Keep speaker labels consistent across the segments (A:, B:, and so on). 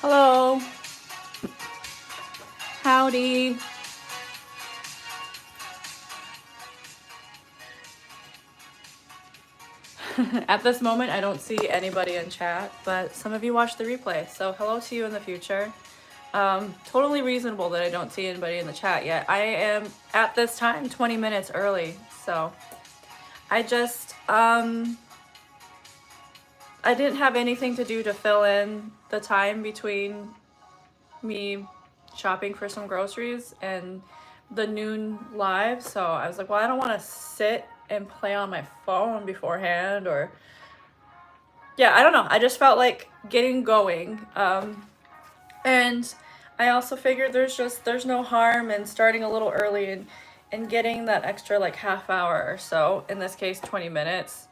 A: Hello. Howdy. At this moment, I don't see anybody in chat, but some of you watch the replay, so hello to you in the future. Totally reasonable that I don't see anybody in the chat yet. I am, at this time, 20 minutes early, so I just, I didn't have anything to do to fill in the time between me shopping for some groceries and the noon live, so I was like, well, I don't want to sit and play on my phone beforehand, or yeah, I don't know, I just felt like getting going. And I also figured there's no harm in starting a little early and getting that extra like half hour or so, in this case 20 minutes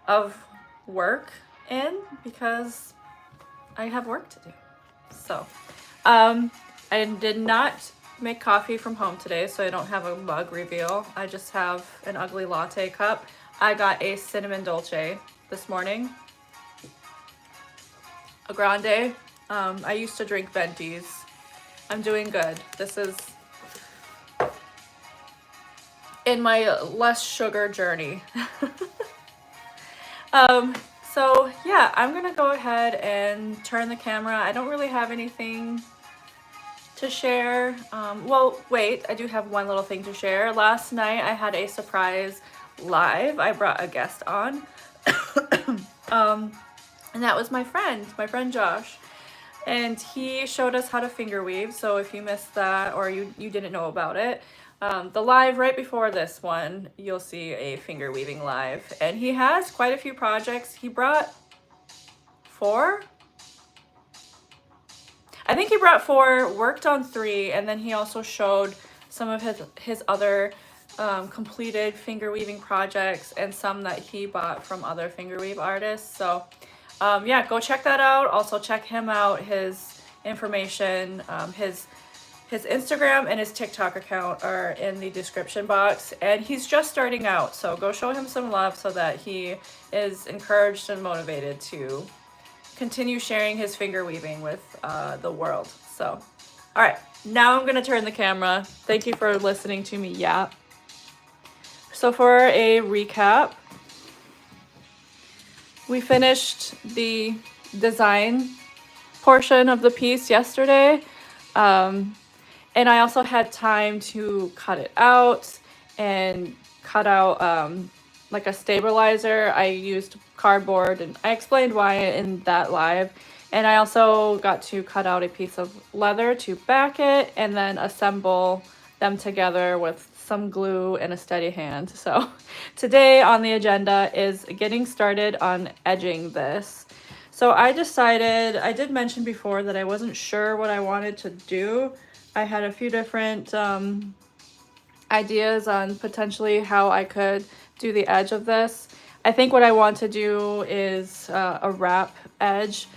A: of work in, because I have work to do. So I did not make coffee from home today, so I don't have a mug reveal. I just have an ugly latte cup. I got a cinnamon dolce this morning, a grande. I used to drink ventis. I'm doing good. This is in my less sugar journey. So yeah, I'm gonna go ahead and turn the camera. I don't really have anything to share. Well, wait, I do have one little thing to share. Last night I had a surprise live. I brought a guest on. And that was my friend Josh. And he showed us how to finger weave. So if you missed that or you didn't know about it, the live right before this one, you'll see a finger weaving live. And he has quite a few projects. He brought 4? I think he brought 4, worked on 3, and then he also showed some of his other completed finger weaving projects and some that he bought from other finger weave artists. So yeah, go check that out. Also check him out. His information, his Instagram and his TikTok account are in the description box, and he's just starting out, so go show him some love so that he is encouraged and motivated to continue sharing his finger weaving with the world. So, all right, now I'm gonna turn the camera. Thank you for listening to me yap. So for a recap, we finished the design portion of the piece yesterday. And I also had time to cut it out and cut out like a stabilizer. I used cardboard, and I explained why in that live. And I also got to cut out a piece of leather to back it and then assemble them together with some glue and a steady hand. So today on the agenda is getting started on edging this. So I decided, I did mention before that I wasn't sure what I wanted to do. I had a few different ideas on potentially how I could do the edge of this. I think what I want to do is a wrap edge,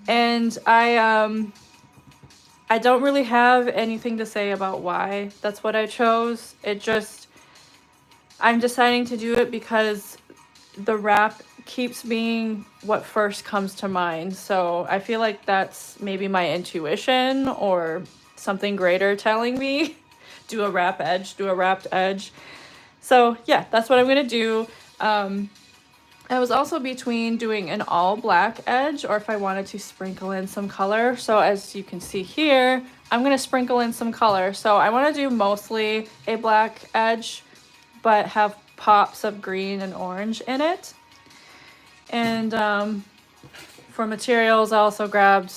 A: and I don't really have anything to say about why that's what I chose. I'm deciding to do it because the wrap keeps being what first comes to mind. So I feel like that's maybe my intuition or something greater telling me do a wrapped edge. So yeah, that's what I'm gonna do. I was also between doing an all black edge or if I wanted to sprinkle in some color. So as you can see here, I'm gonna sprinkle in some color. So I wanna do mostly a black edge, but have pops of green and orange in it. And for materials, I also grabbed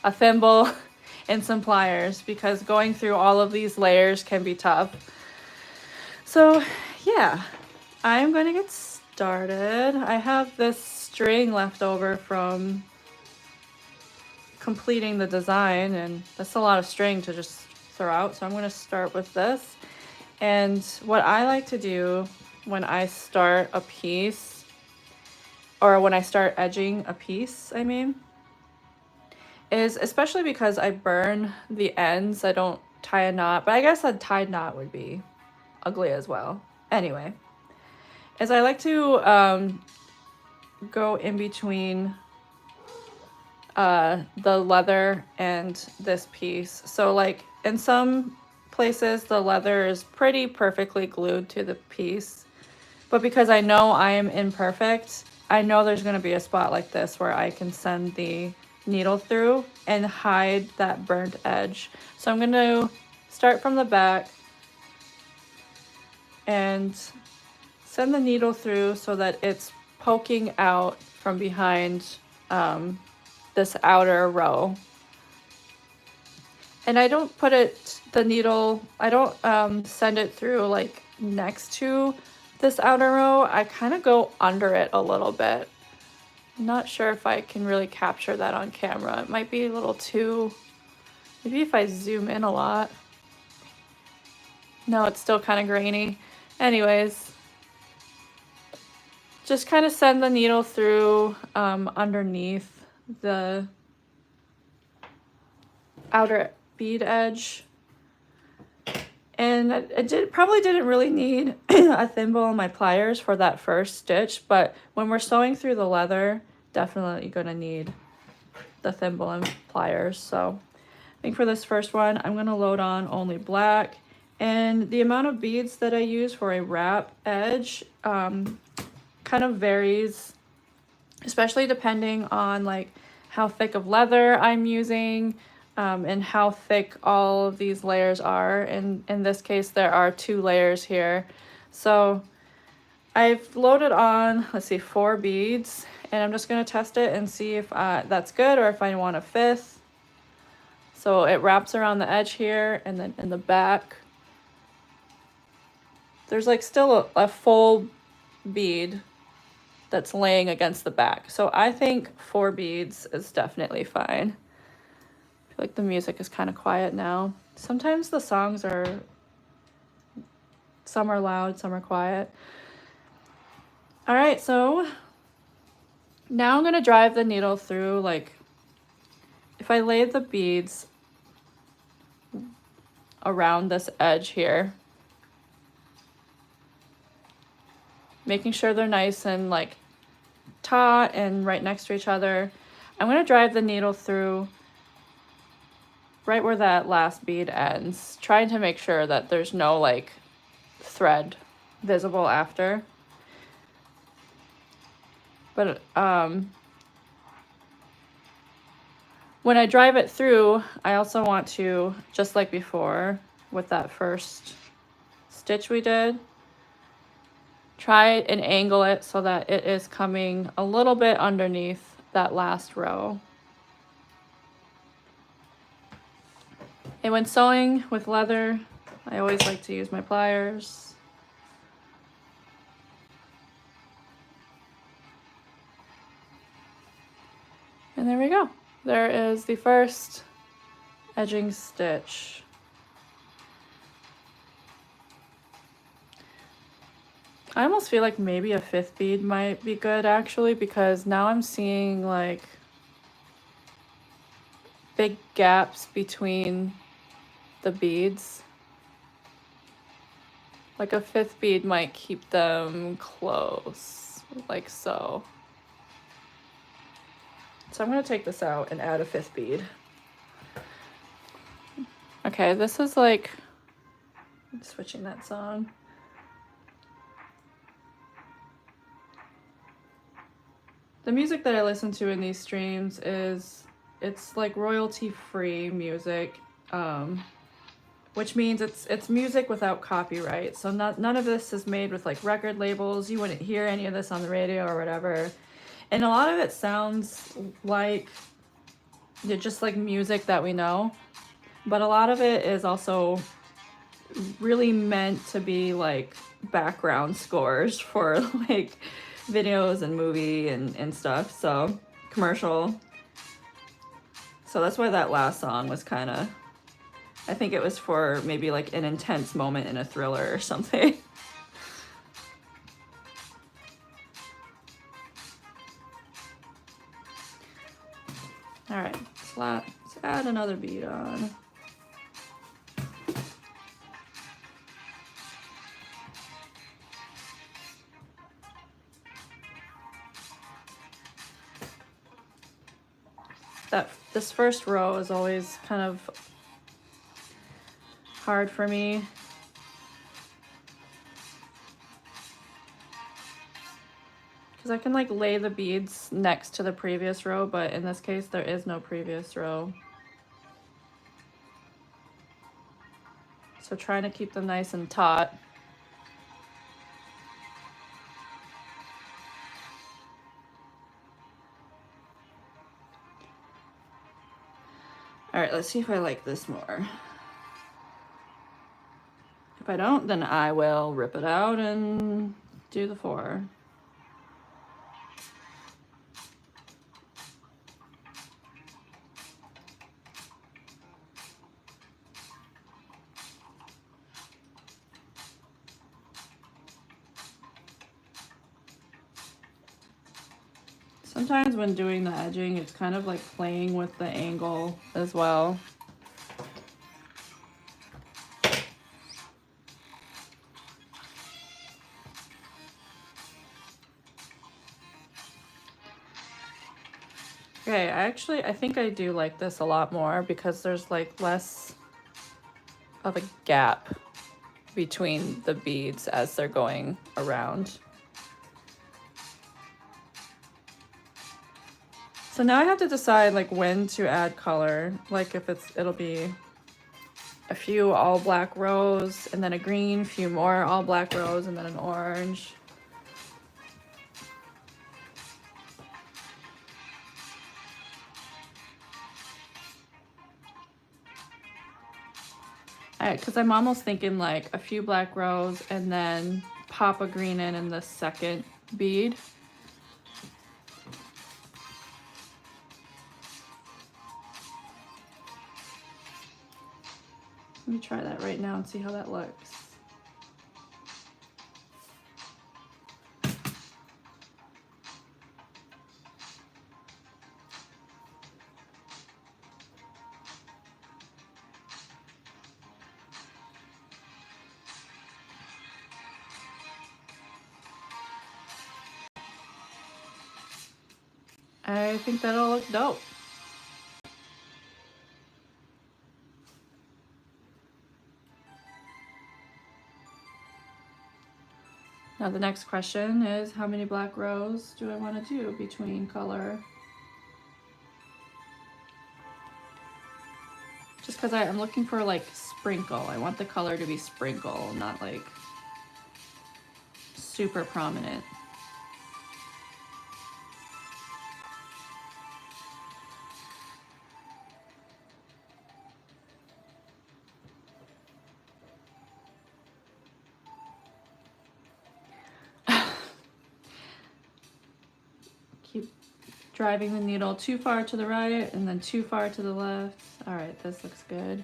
A: a thimble and some pliers because going through all of these layers can be tough. So yeah, I'm gonna get started. I have this string left over from completing the design, and that's a lot of string to just throw out. So I'm gonna start with this. And what I like to do when I start a piece, or when I start edging a piece, I mean, is especially because I burn the ends, I don't tie a knot, but I guess a tied knot would be ugly as well. Anyway, is I like to go in between the leather and this piece. So like in some places the leather is pretty perfectly glued to the piece, but because I know I am imperfect, I know there's going to be a spot like this where I can send the needle through and hide that burnt edge. So I'm going to start from the back and send the needle through so that it's poking out from behind this outer row. And I don't put the needle, I don't send it through like next to this outer row. I kind of go under it a little bit. I'm not sure if I can really capture that on camera. It might be a little too, maybe if I zoom in a lot. No, it's still kind of grainy. Anyways, just kind of send the needle through underneath the outer bead edge. And probably didn't really need a thimble and my pliers for that first stitch, but when we're sewing through the leather, definitely gonna need the thimble and pliers. So I think for this first one, I'm gonna load on only black. And the amount of beads that I use for a wrap edge kind of varies, especially depending on like how thick of leather I'm using, and how thick all of these layers are. And in this case, there are 2 layers here. So I've loaded on, let's see, 4 beads, and I'm just gonna test it and see if that's good or if I want a 5th. So it wraps around the edge here, and then in the back, there's like still a full bead that's laying against the back. So I think 4 beads is definitely fine. I feel like the music is kind of quiet now. Sometimes the songs are, some are loud, some are quiet. All right, so now I'm gonna drive the needle through, like, if I lay the beads around this edge here, making sure they're nice and like taut and right next to each other, I'm gonna drive the needle through right where that last bead ends, trying to make sure that there's no like thread visible after. But when I drive it through, I also want to, just like before with that first stitch we did, try and angle it so that it is coming a little bit underneath that last row. And when sewing with leather, I always like to use my pliers. And there we go. There is the first edging stitch. I almost feel like maybe a 5th bead might be good actually, because now I'm seeing like big gaps between the beads. Like a 5th bead might keep them close, like so. So I'm gonna take this out and add a 5th bead. Okay, this is like, I'm switching that song. The music that I listen to in these streams it's like royalty-free music, which means it's music without copyright. So none of this is made with like record labels. You wouldn't hear any of this on the radio or whatever. And a lot of it sounds like just like music that we know, but a lot of it is also really meant to be like background scores for like videos and movie and stuff, so commercial. So that's why that last song was kind of, I think it was for maybe like an intense moment in a thriller or something. All right, let's add another bead on. this first row is always kind of hard for me. Because I can like lay the beads next to the previous row, but in this case there is no previous row. So trying to keep them nice and taut. All right, let's see if I like this more. If I don't, then I will rip it out and do the 4. Sometimes when doing the edging, it's kind of like playing with the angle as well. Okay, I think I do like this a lot more because there's like less of a gap between the beads as they're going around. So now I have to decide like when to add color, like if it'll be a few all black rows and then a green, few more all black rows and then an orange. Because I'm almost thinking like a few black rows and then pop a green in the second bead. Let me try that right now and see how that looks. I think that'll look dope. Now the next question is how many black rows do I want to do between color? Just because I'm looking for like sprinkle. I want the color to be sprinkle, not like super prominent. Keep driving the needle too far to the right and then too far to the left. All right, this looks good.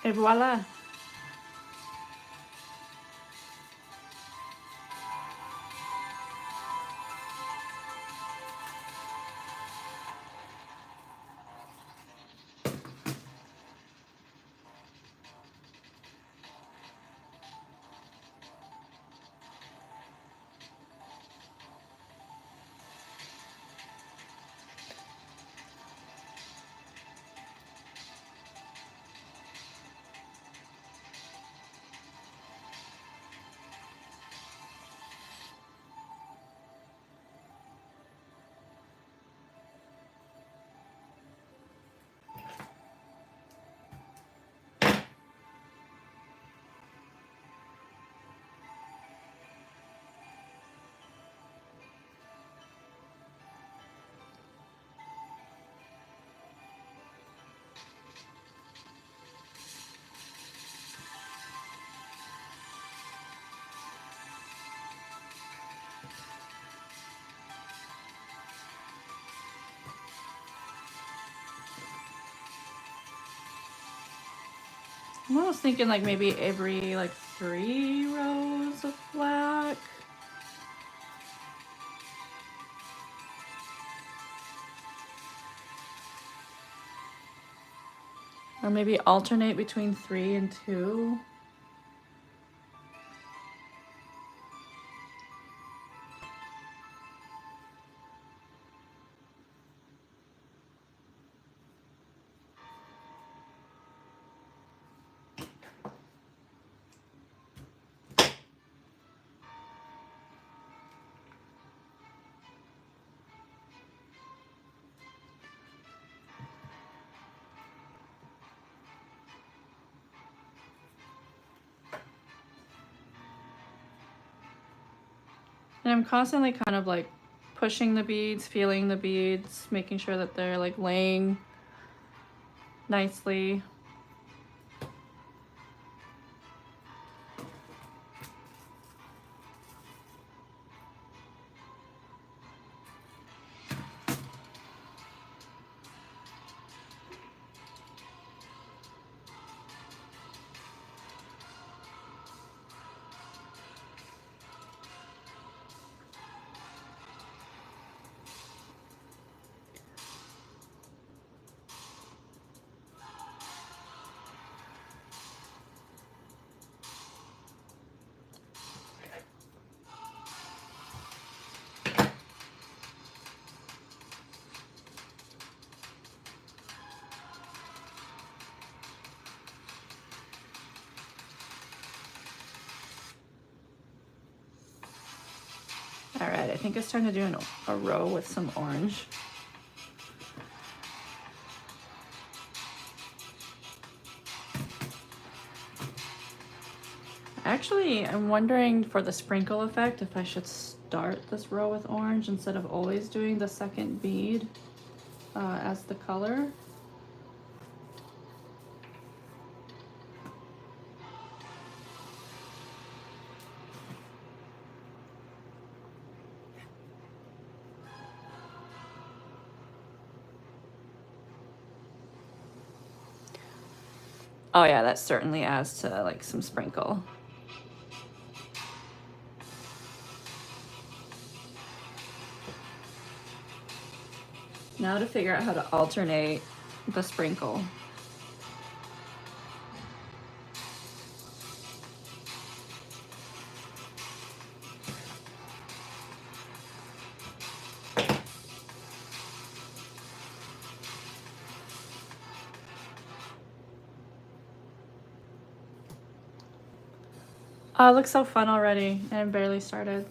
A: Et voila. I'm almost thinking like maybe every like 3 rows of black. Or maybe alternate between 3 and 2. And I'm constantly kind of like pushing the beads, feeling the beads, making sure that they're like laying nicely. All right, I think it's time to do a row with some orange. Actually, I'm wondering for the sprinkle effect if I should start this row with orange instead of always doing the second bead as the color. Oh yeah, that certainly adds to like some sprinkle. Now to figure out how to alternate the sprinkle. Oh, it looks so fun already, and I barely started.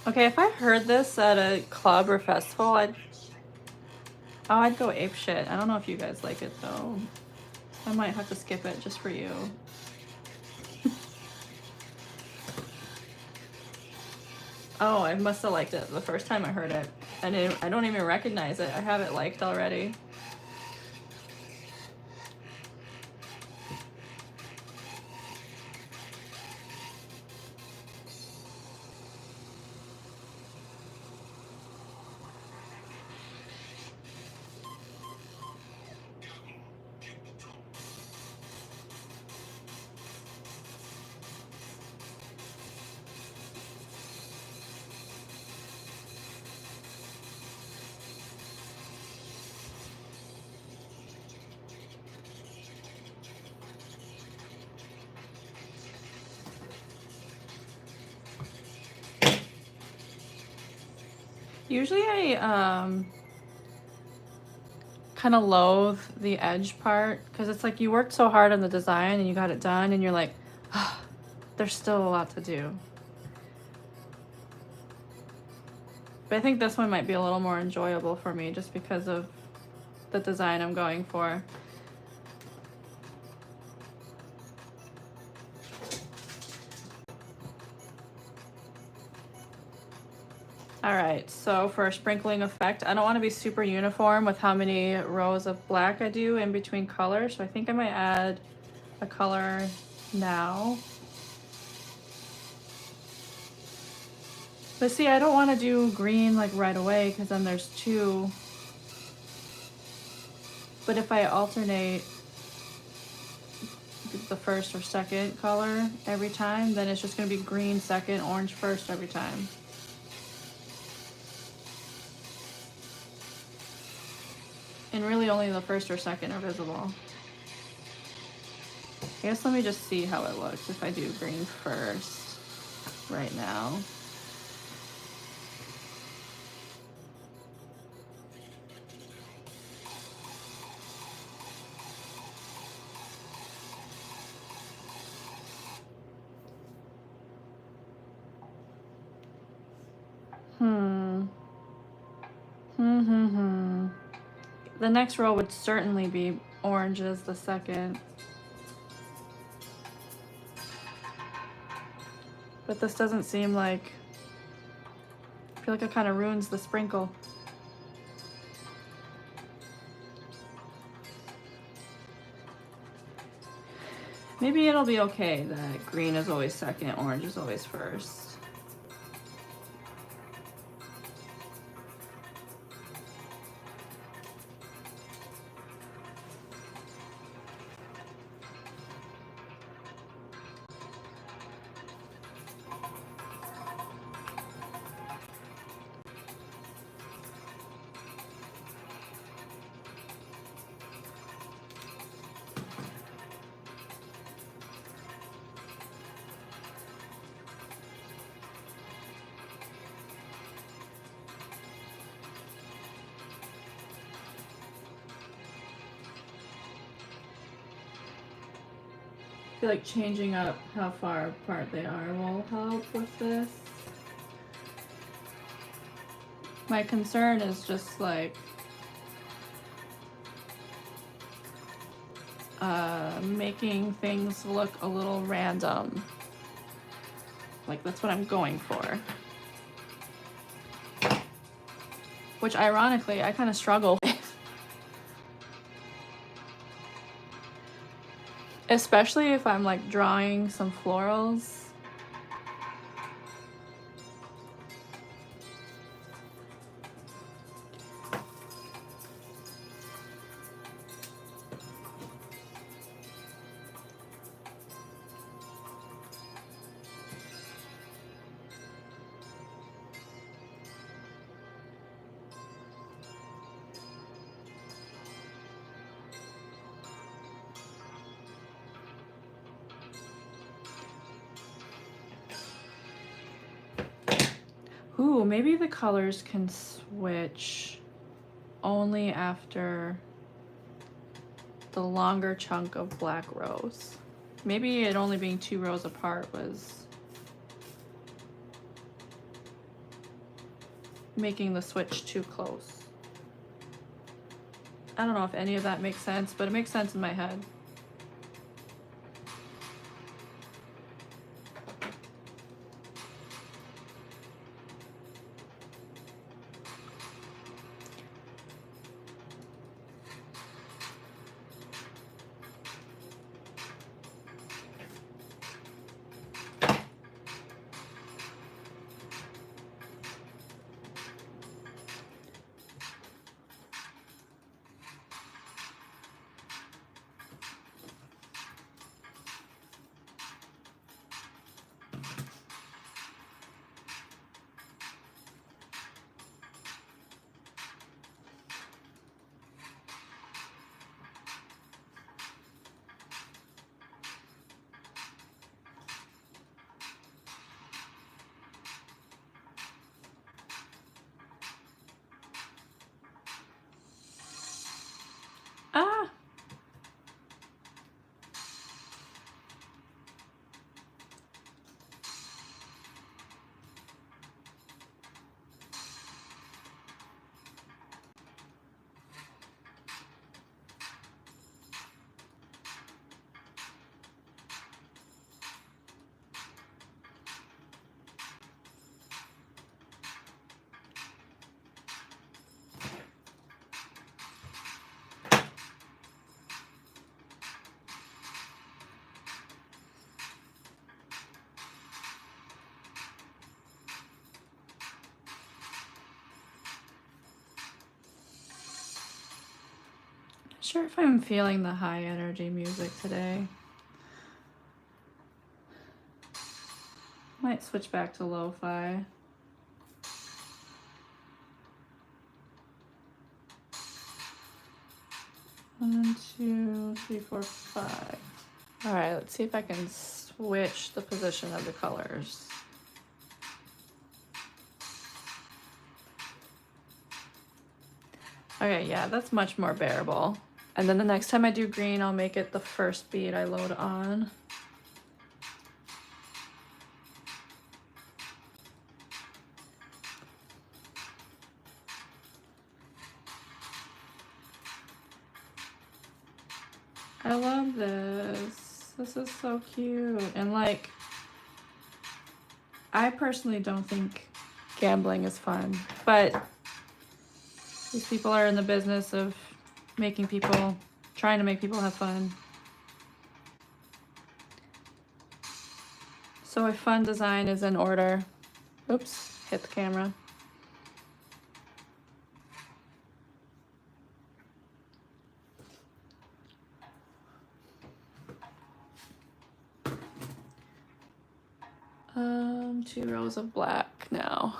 A: Okay, if I heard this at a club or festival, I'd go ape shit. I don't know if you guys like it though. I might have to skip it just for you. Oh, I must have liked it the first time I heard it. I don't even recognize it. I have it liked already. Usually I kind of loathe the edge part because it's like you worked so hard on the design and you got it done and you're like, oh, there's still a lot to do. But I think this one might be a little more enjoyable for me just because of the design I'm going for. All right, so for a sprinkling effect, I don't want to be super uniform with how many rows of black I do in between colors, so I think I might add a color now. But see, I don't want to do green like right away because then there's two. But if I alternate the first or second color every time, then it's just going to be green second, orange first every time. And really only the first or second are visible. I guess let me just see how it looks if I do green first right now. The next row would certainly be orange as the second. But this doesn't seem like, I feel like it kind of ruins the sprinkle. Maybe it'll be okay that green is always second, orange is always first. I feel like changing up how far apart they are will help with this. My concern is just like making things look a little random. Like that's what I'm going for. Which ironically, I kind of struggle with. Especially if I'm like drawing some florals. Ooh, maybe the colors can switch only after the longer chunk of black rows. Maybe it only being 2 rows apart was making the switch too close. I don't know if any of that makes sense, but it makes sense in my head. Sure if I'm feeling the high energy music today. Might switch back to lo-fi. One, two, three, four, five. All right, let's see if I can switch the position of the colors. Okay, yeah, that's much more bearable. And then the next time I do green, I'll make it the first bead I load on. I love this. This is so cute. And like, I personally don't think gambling is fun, but these people are in the business of trying to make people have fun. So a fun design is in order. Oops, hit the camera. Two rows of black now.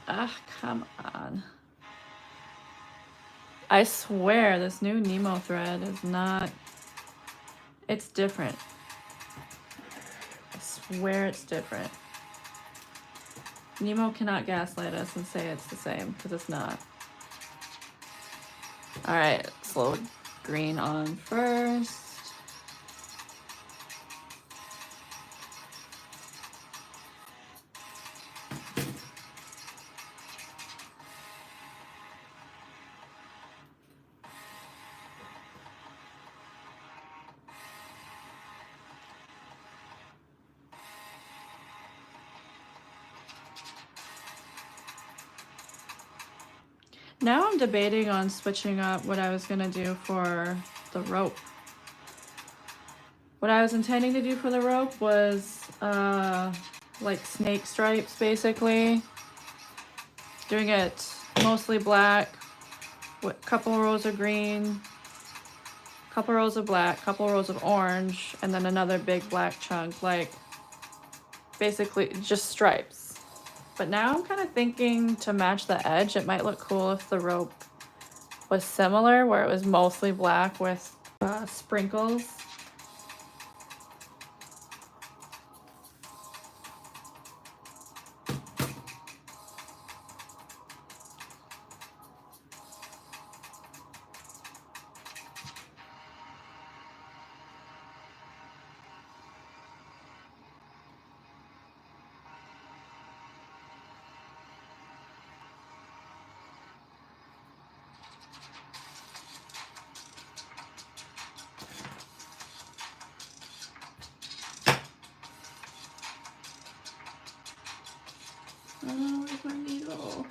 A: Ah, come on. I swear this new Nemo thread is not, it's different. I swear it's different. Nemo cannot gaslight us and say it's the same, because it's not. All right, let's load green on first. Now I'm debating on switching up what I was gonna do for the rope. What I was intending to do for the rope was like snake stripes, basically. Doing it mostly black, with a couple rows of green, couple rows of black, couple rows of orange, and then another big black chunk, like basically just stripes. But now I'm kind of thinking to match the edge, it might look cool if the rope was similar, where it was mostly black with sprinkles. Oh, where's my needle?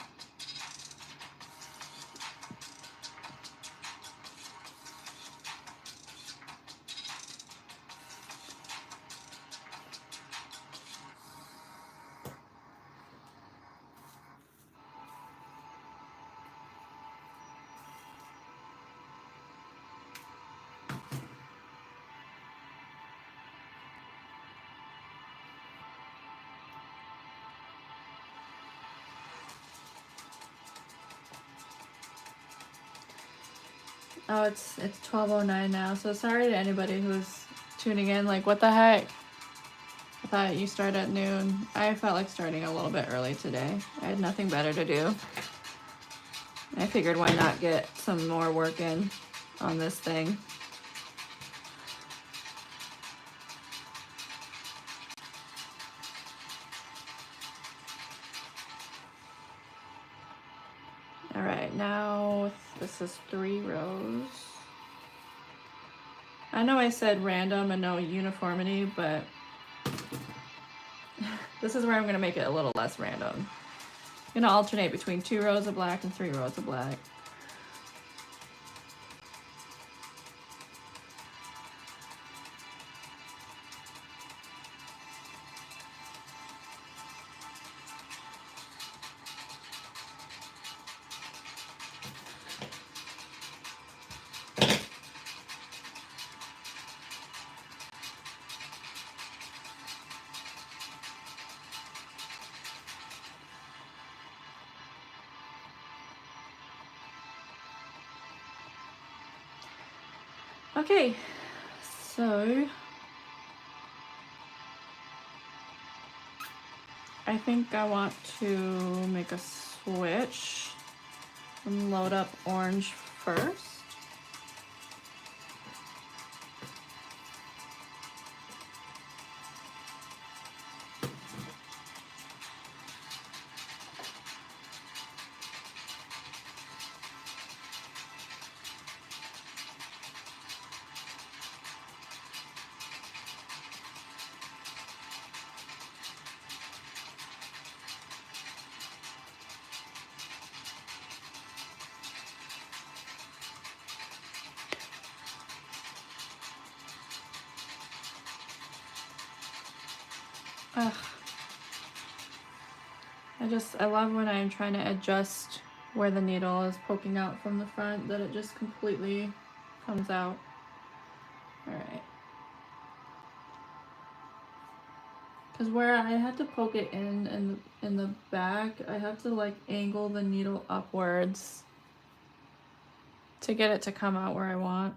A: Oh, it's 12:09 now, so sorry to anybody who's tuning in. Like, what the heck? I thought you start at noon. I felt like starting a little bit early today. I had nothing better to do. I figured why not get some more work in on this thing. All right, now this is 3 rows. I know I said random and no uniformity, but this is where I'm gonna make it a little less random. I'm gonna alternate between 2 rows of black and 3 rows of black. Okay, so I think I want to make a switch and load up orange first. Ugh. I love when I'm trying to adjust where the needle is poking out from the front, that it just completely comes out. All right. Because where I had to poke it in the back, I have to like angle the needle upwards to get it to come out where I want.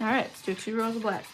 A: All right, let's do 2 rows of black.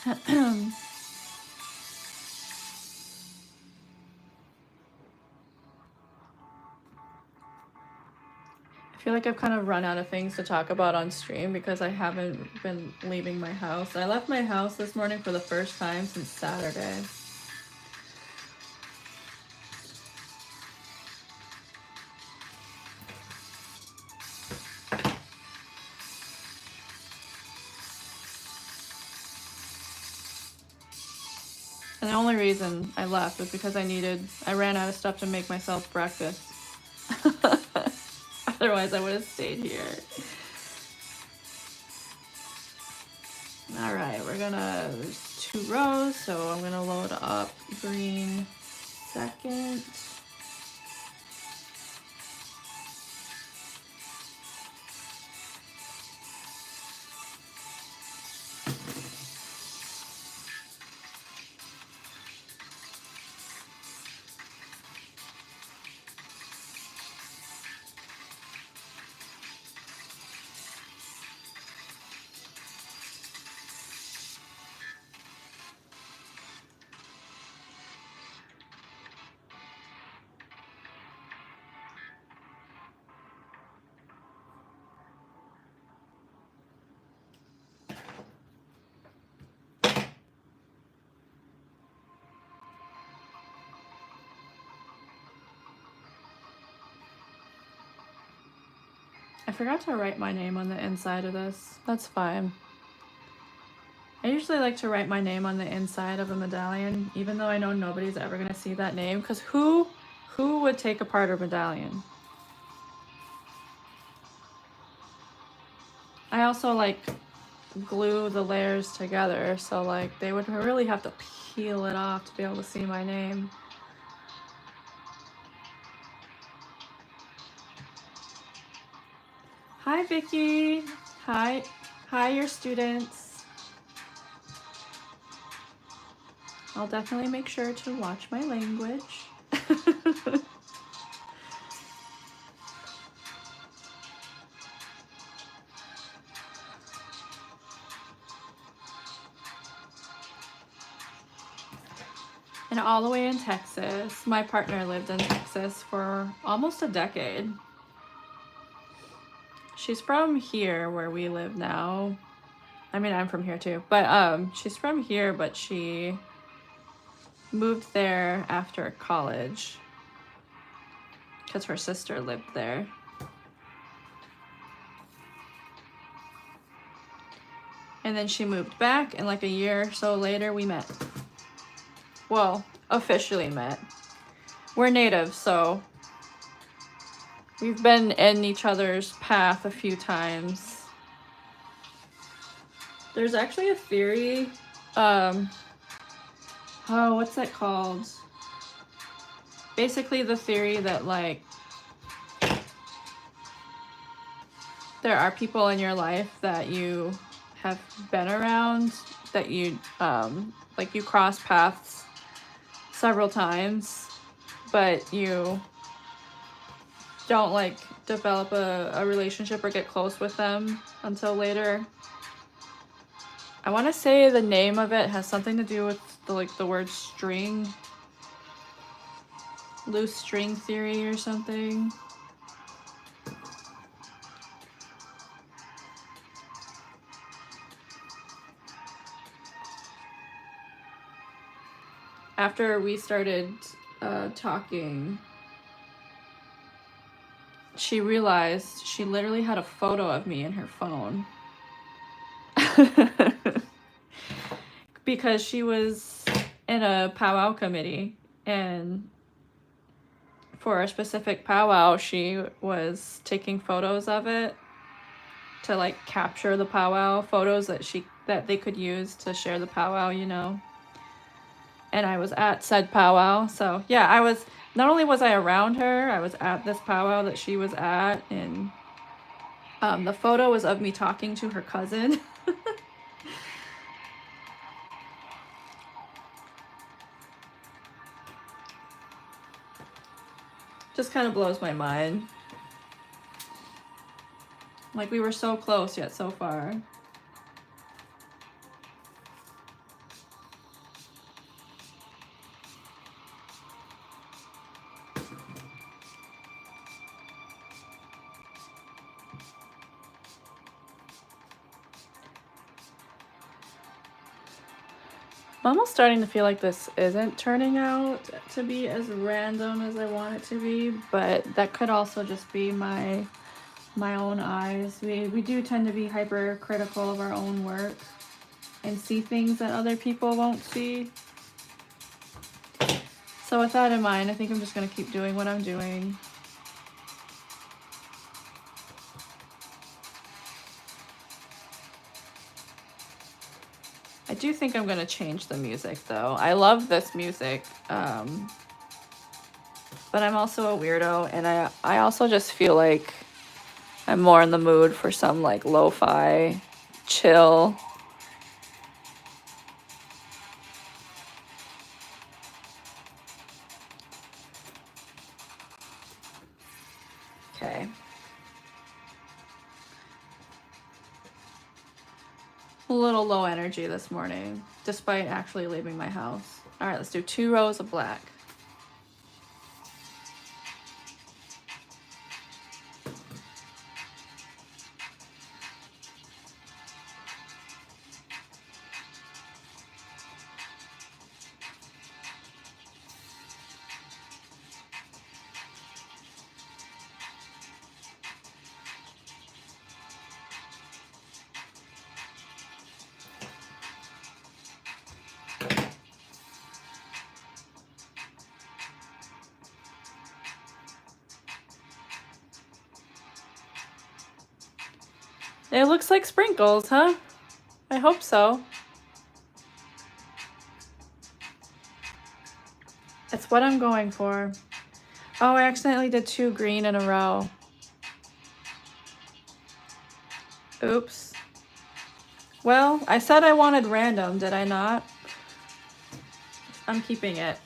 A: I feel like I've kind of run out of things to talk about on stream because I haven't been leaving my house. I left my house this morning for the first time since Saturday. And the only reason I left was because I ran out of stuff to make myself breakfast. Otherwise I would have stayed here. All right, there's 2 rows, so I'm gonna load up green second. I forgot to write my name on the inside of this. That's fine. I usually like to write my name on the inside of a medallion, even though I know nobody's ever gonna see that name, because who would take apart a medallion? I also like glue the layers together, so like they would really have to peel it off to be able to see my name. Hi Vicky. Hi your students. I'll definitely make sure to watch my language. And all the way in Texas. My partner lived in Texas for almost a decade. She's from here where we live now. I mean, I'm from here too, but she's from here, but she moved there after college because her sister lived there. And then she moved back, and like a year or so later we met. Well, officially met. We're natives, so we've been in each other's path a few times. There's actually a theory, oh, what's that called? Basically the theory that like there are people in your life that you have been around, that you like you cross paths several times, but you don't like develop a relationship or get close with them until later. I want to say the name of it has something to do with the word string, loose string theory or something. After we started talking, she realized she literally had a photo of me in her phone. Because she was in a powwow committee, and for a specific powwow she was taking photos of it to like capture the powwow, photos that they could use to share the powwow, you know. And I was at said powwow, so yeah, I was, not only was I around her, I was at this powwow that she was at, and the photo was of me talking to her cousin. Just kind of blows my mind. Like, we were so close yet so far. I'm almost starting to feel like this isn't turning out to be as random as I want it to be, but that could also just be my own eyes. We do tend to be hypercritical of our own work and see things that other people won't see. So with that in mind, I think I'm just going to keep doing what I'm doing. I do think I'm gonna change the music though. I love this music, but I'm also a weirdo, and I also just feel like I'm more in the mood for some like lo-fi, chill. Okay. A little low energy this morning, despite actually leaving my house. All right, let's do 2 rows of black. It looks like sprinkles, huh? I hope so. It's what I'm going for. Oh, I accidentally did 2 green in a row. Oops. Well, I said I wanted random, did I not? I'm keeping it.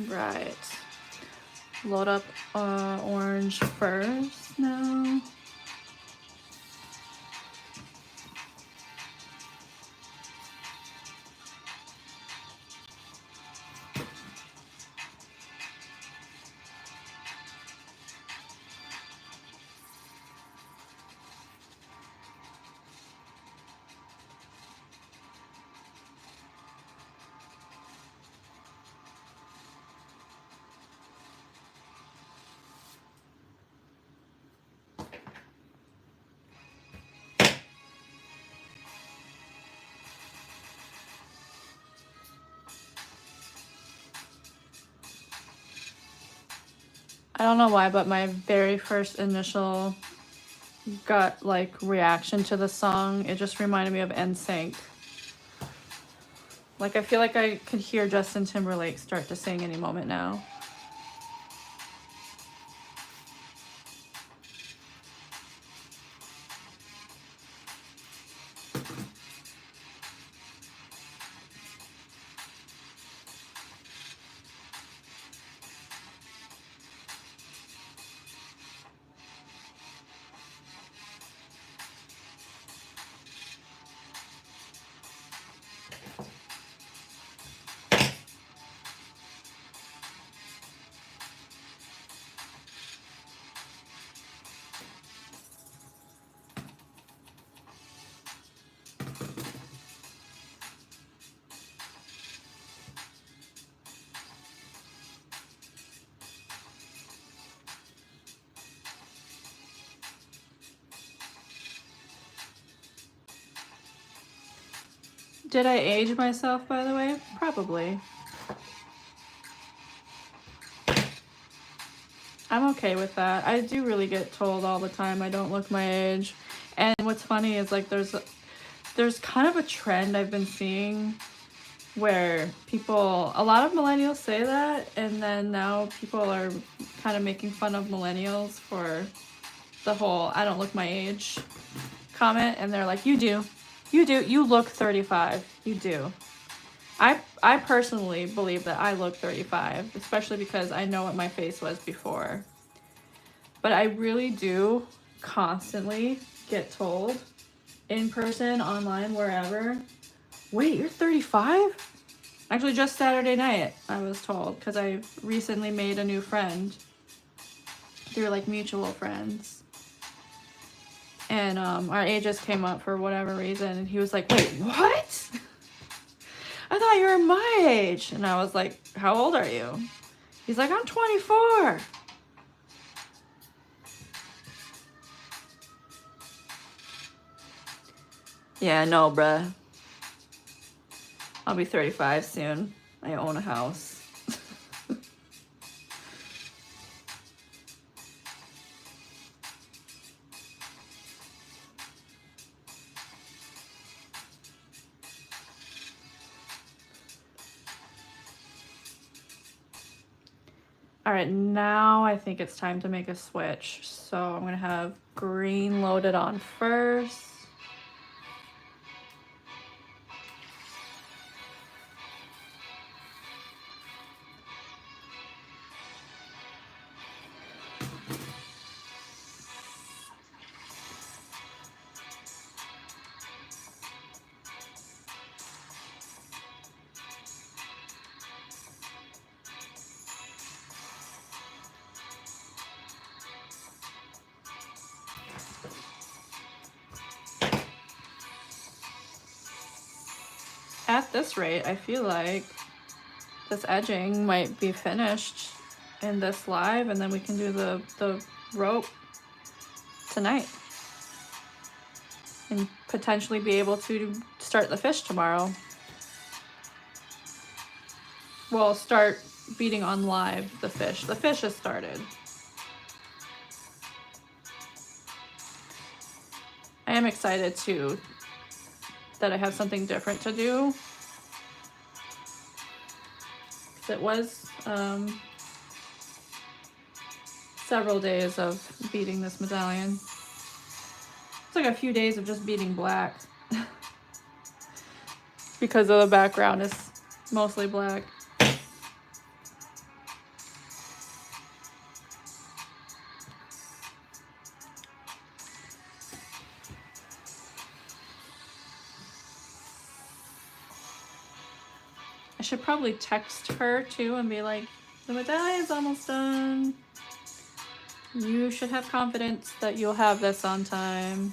A: Right. Load up orange first now. I don't know why, but my very first initial gut like reaction to the song, it just reminded me of NSYNC. Like I feel like I could hear Justin Timberlake start to sing any moment now. Did I age myself, by the way? Probably. I'm okay with that. I do really get told all the time I don't look my age. And what's funny is like there's kind of a trend I've been seeing where a lot of millennials say that, and then now people are kind of making fun of millennials for the whole I don't look my age comment, and they're like, you do, you look 35, you do. I personally believe that I look 35, especially because I know what my face was before. But I really do constantly get told in person, online, wherever, wait, you're 35? Actually, just Saturday night, I was told, because I recently made a new friend through like mutual friends. And our ages came up for whatever reason, and he was like, wait, what? I thought you were my age. And I was like, how old are you? He's like, I'm 24. Yeah, no, bruh. I'll be 35 soon. I own a house. All right, now I think it's time to make a switch. So I'm gonna have green loaded on first. At this rate, I feel like this edging might be finished in this live, and then we can do the rope tonight and potentially be able to start the fish tomorrow. Well, start beading on live the fish. The fish has started. I am excited too that I have something different to do. It was several days of beading this medallion. It's like a few days of just beading black because of the background is mostly black. I should probably text her too and be like, the medallion's almost done. You should have confidence that you'll have this on time.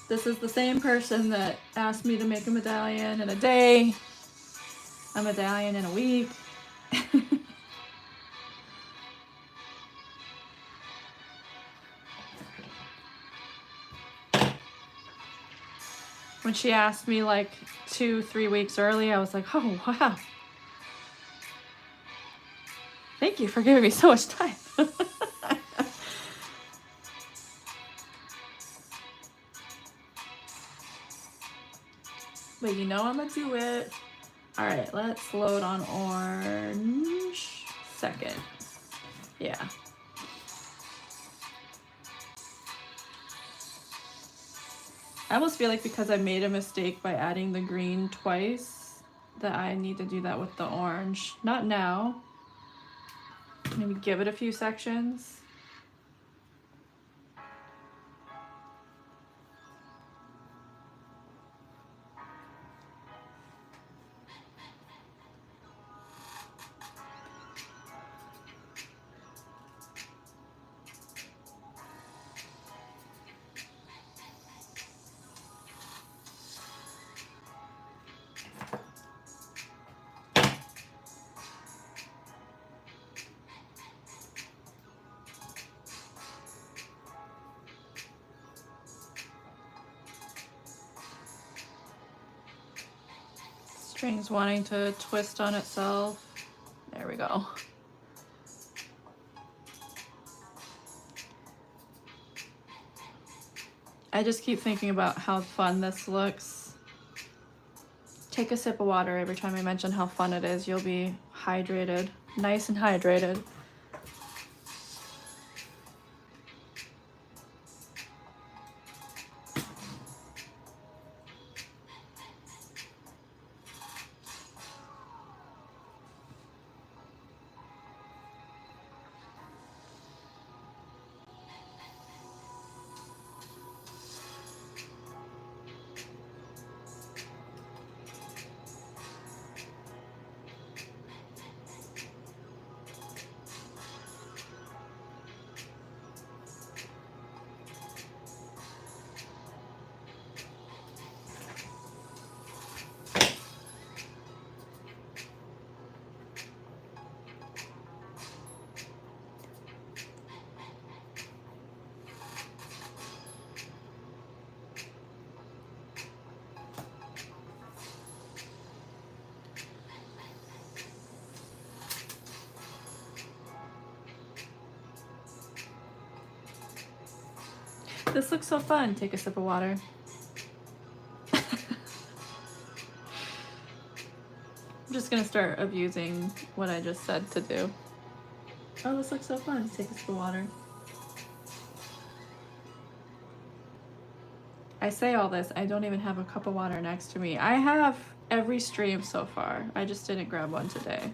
A: This is the same person that asked me to make a medallion in a day, a medallion in a week. When she asked me like 2-3 weeks early, I was like, oh, wow. Thank you for giving me so much time. But you know I'm gonna do it. All right, let's load on orange second. Yeah. I almost feel like because I made a mistake by adding the green twice, that I need to do that with the orange. Not now. Maybe give it a few sections. String's wanting to twist on itself. There we go. I just keep thinking about how fun this looks. Take a sip of water every time I mention how fun it is. You'll be hydrated, nice and hydrated. This looks so fun. Take a sip of water. I'm just gonna start abusing what I just said to do. Oh, this looks so fun. Take a sip of water. I say all this, I don't even have a cup of water next to me. I have every stream so far. I just didn't grab one today.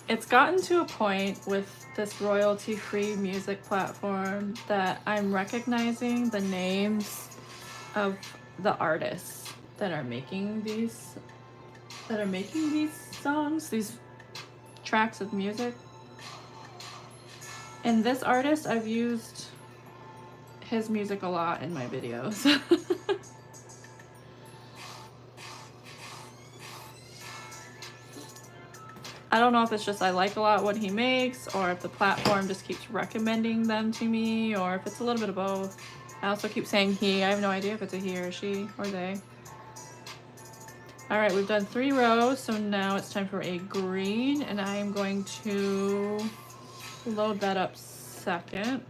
A: It's gotten to a point with this royalty-free music platform that I'm recognizing the names of the artists that are making these songs, these tracks of music. And this artist, I've used his music a lot in my videos. I don't know if it's just I like a lot what he makes, or if the platform just keeps recommending them to me, or if it's a little bit of both. I also keep saying he. I have no idea if it's a he or she or they. All right, we've done 3 rows, so now it's time for a green, and I am going to load that up second.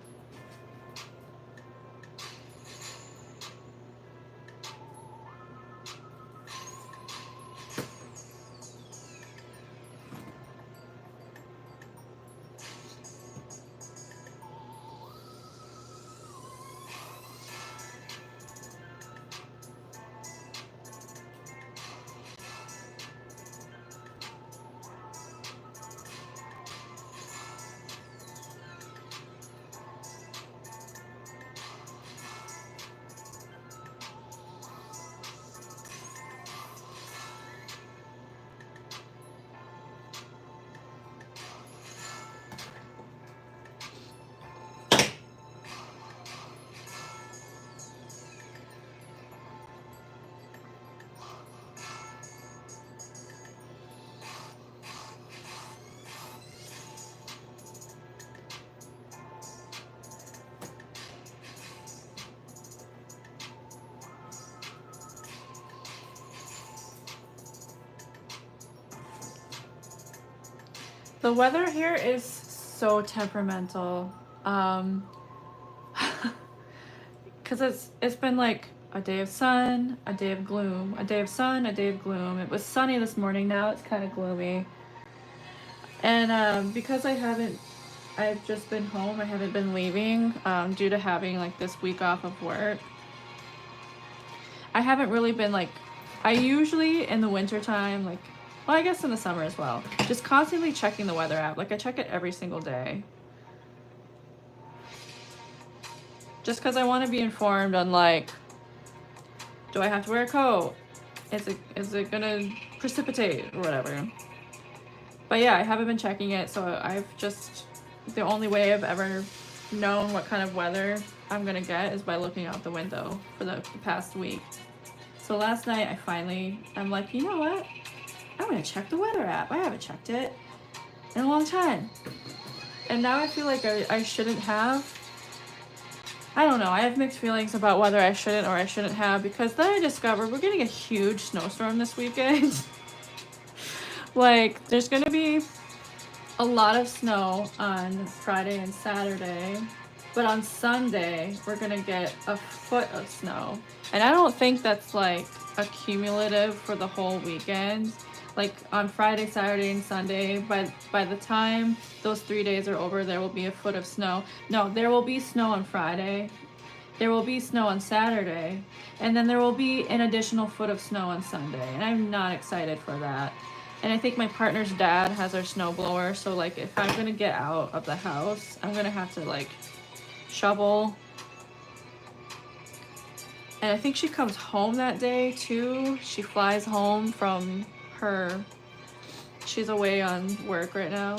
A: The weather here is so temperamental, because it's been like a day of sun, a day of gloom, a day of sun, a day of gloom. It was sunny this morning, now it's kind of gloomy. And because I've just been home, I haven't been leaving due to having like this week off of work. I haven't really been like, I usually in the winter time, like, well, I guess in the summer as well, just constantly checking the weather app. Like I check it every single day. Just because I want to be informed on like, do I have to wear a coat? Is it gonna precipitate or whatever? But yeah, I haven't been checking it, so the only way I've ever known what kind of weather I'm gonna get is by looking out the window for the past week. So last night I'm like, you know what? I'm gonna check the weather app. I haven't checked it in a long time. And now I feel like I shouldn't have. I don't know, I have mixed feelings about whether I shouldn't or I shouldn't have, because then I discovered we're getting a huge snowstorm this weekend. Like, there's gonna be a lot of snow on Friday and Saturday, but on Sunday, we're gonna get a foot of snow. And I don't think that's like accumulative for the whole weekend. Like on Friday, Saturday, and Sunday, by the time those 3 days are over, there will be a foot of snow. No, there will be snow on Friday, there will be snow on Saturday, and then there will be an additional foot of snow on Sunday. And I'm not excited for that. And I think my partner's dad has our snow blower, so like if I'm gonna get out of the house, I'm gonna have to like shovel. And I think she comes home that day too. She flies home from she's away on work right now.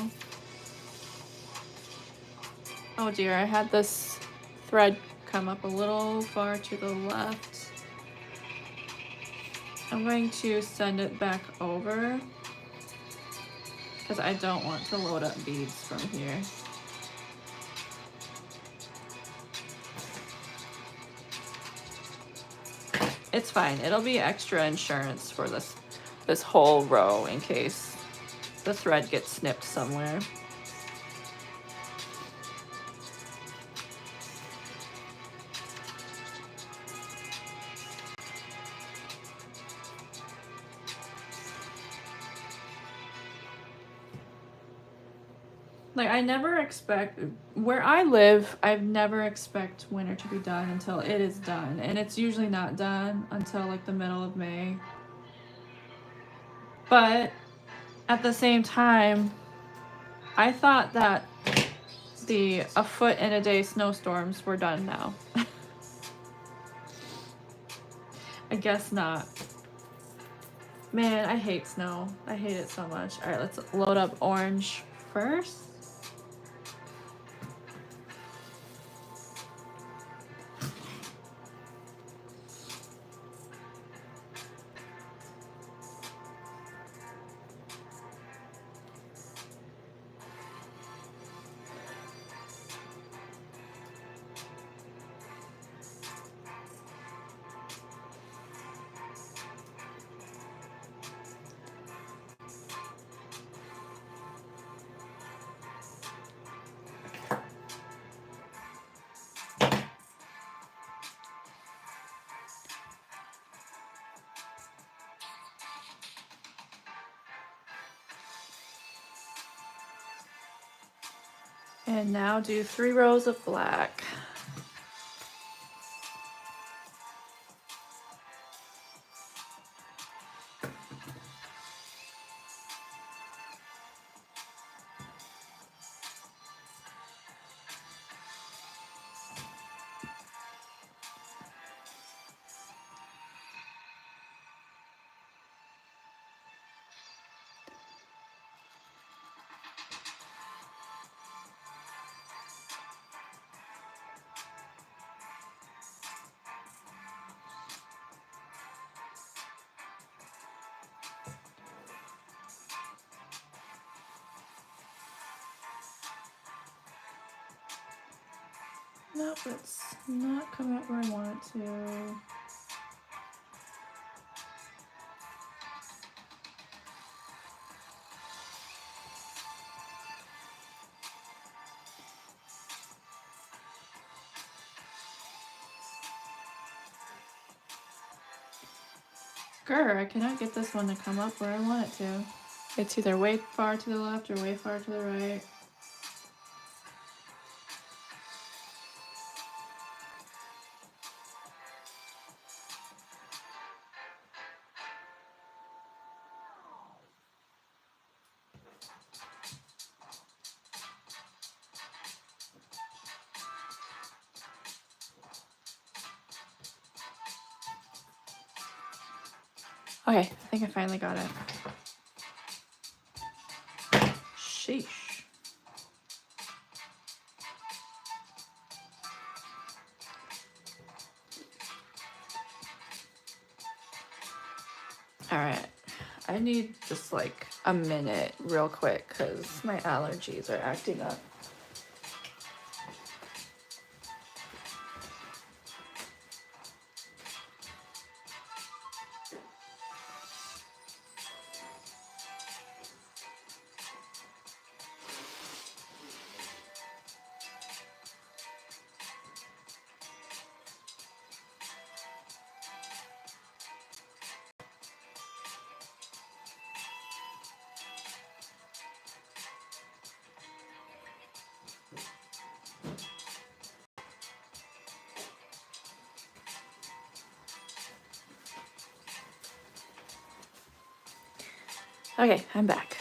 A: Oh dear, I had this thread come up a little far to the left. I'm going to send it back over because I don't want to load up beads from here. It's fine. It'll be extra insurance for this whole row in case the thread gets snipped somewhere. Like, I never expect, where I live, I've never expect winter to be done until it is done. And it's usually not done until like the middle of May. But at the same time, I thought that a foot in a day snowstorms were done now. I guess not. Man, I hate snow. I hate it so much. All right, let's load up orange first. And now do 3 rows of black. Nope, it's not coming up where I want it to. Grr, I cannot get this one to come up where I want it to. It's either way far to the left or way far to the right. Okay, I think I finally got it. Sheesh. All right, I need just like a minute real quick because my allergies are acting up. Okay, I'm back.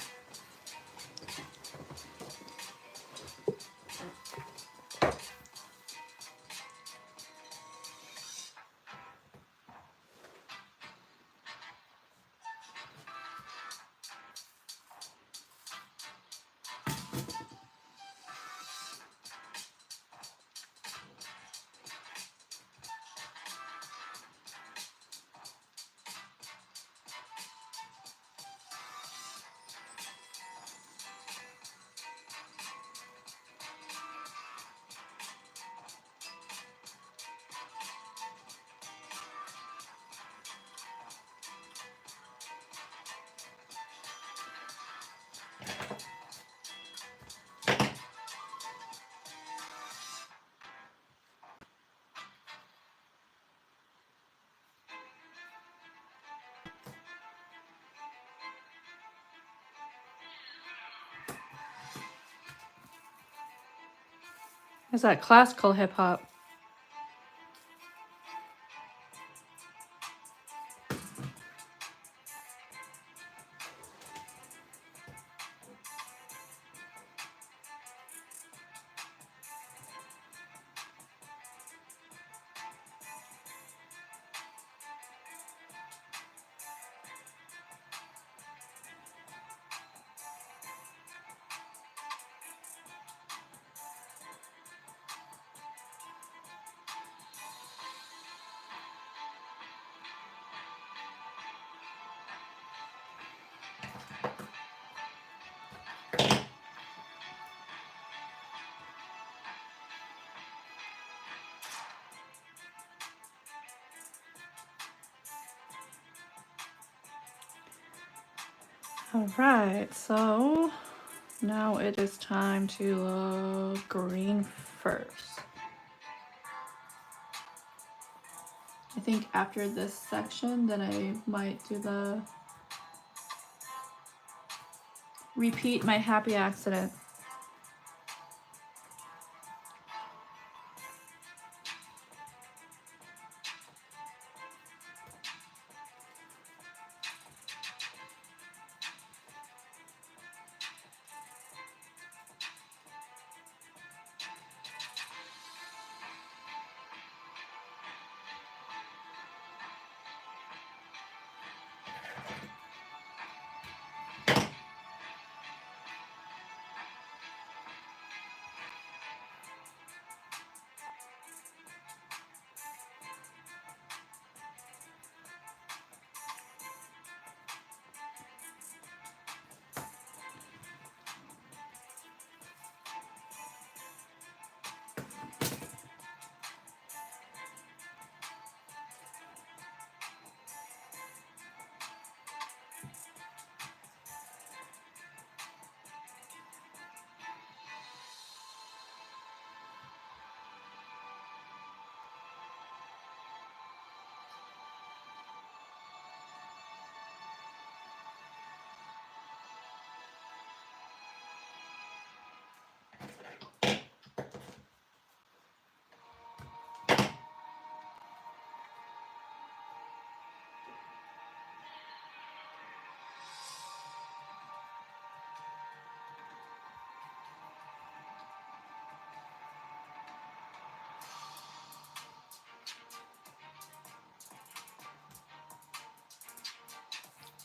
A: Is that classical hip hop? All right, so now it is time to look green first. I think after this section, then I might do the repeat my happy accident.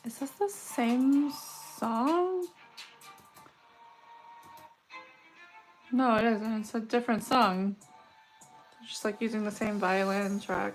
A: Is this the same song? No, it isn't. It's a different song. Just like using the same violin track.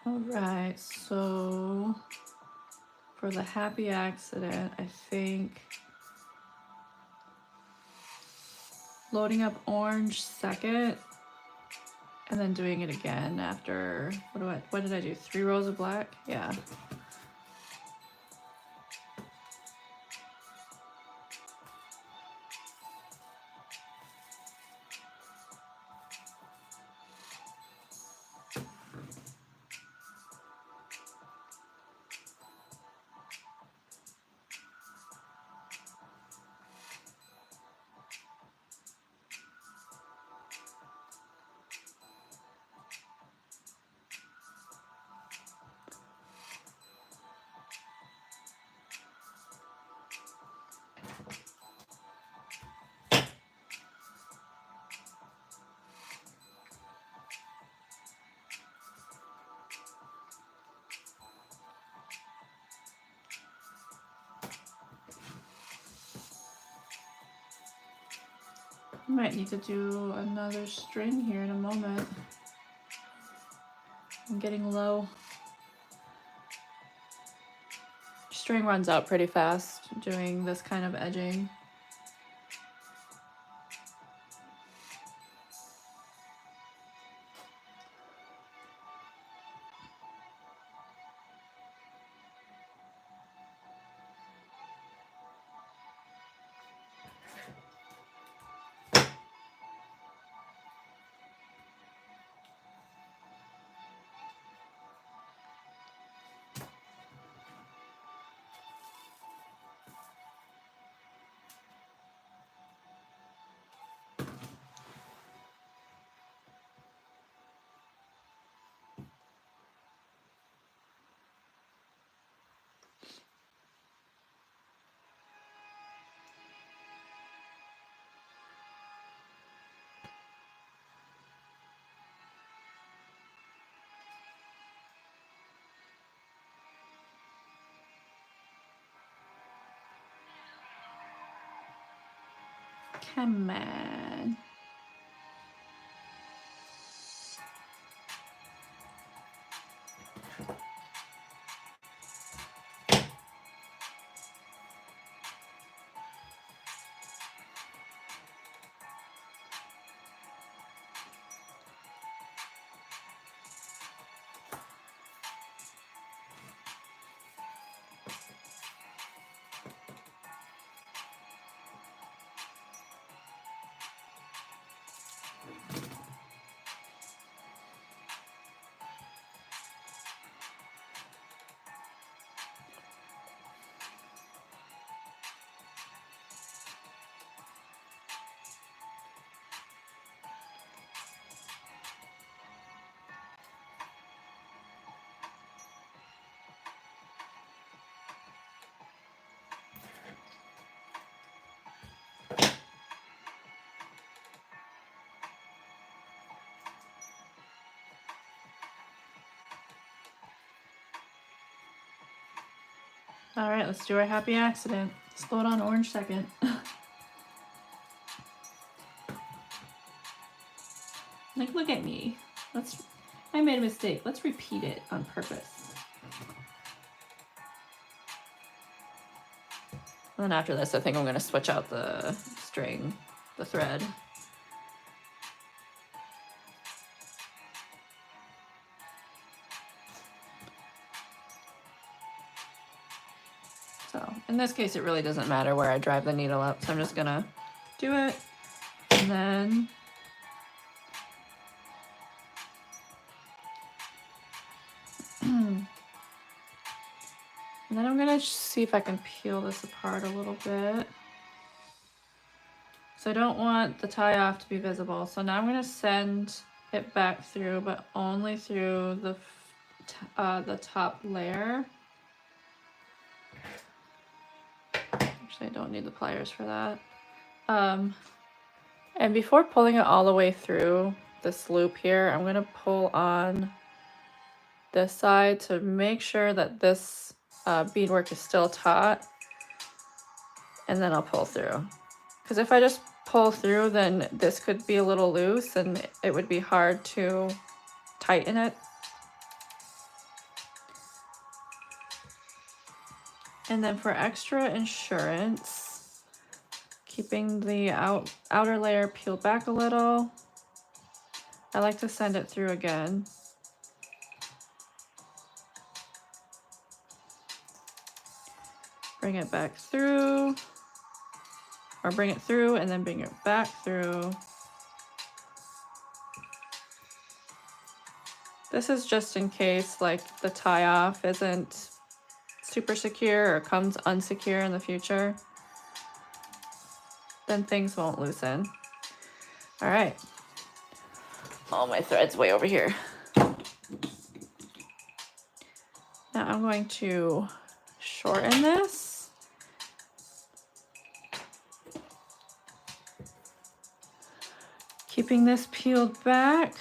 A: All right, so for the happy accident, I think loading up orange second and then doing it again after, what did I do? 3 rows of black? Yeah. Might need to do another string here in a moment. I'm getting low. String runs out pretty fast doing this kind of edging. Come on. All right, let's do our happy accident. Slow it on orange second. Like, look at me. I made a mistake. Let's repeat it on purpose. And then after this, I think I'm gonna switch out the string, the thread. So in this case, it really doesn't matter where I drive the needle up. So I'm just gonna do it, and then I'm gonna see if I can peel this apart a little bit. So I don't want the tie off to be visible. So now I'm gonna send it back through, but only through the top layer. Actually, I don't need the pliers for that. And before pulling it all the way through this loop here, I'm gonna pull on this side to make sure that this beadwork is still taut, and then I'll pull through. Because if I just pull through, then this could be a little loose and it would be hard to tighten it. And then for extra insurance, keeping the outer layer peeled back a little, I like to send it through again. Bring it back through, or bring it through and then bring it back through. This is just in case like the tie off isn't super secure or comes unsecure in the future. Then things won't loosen. All right. Oh, my thread's way over here. Now I'm going to shorten this. Keeping this peeled back.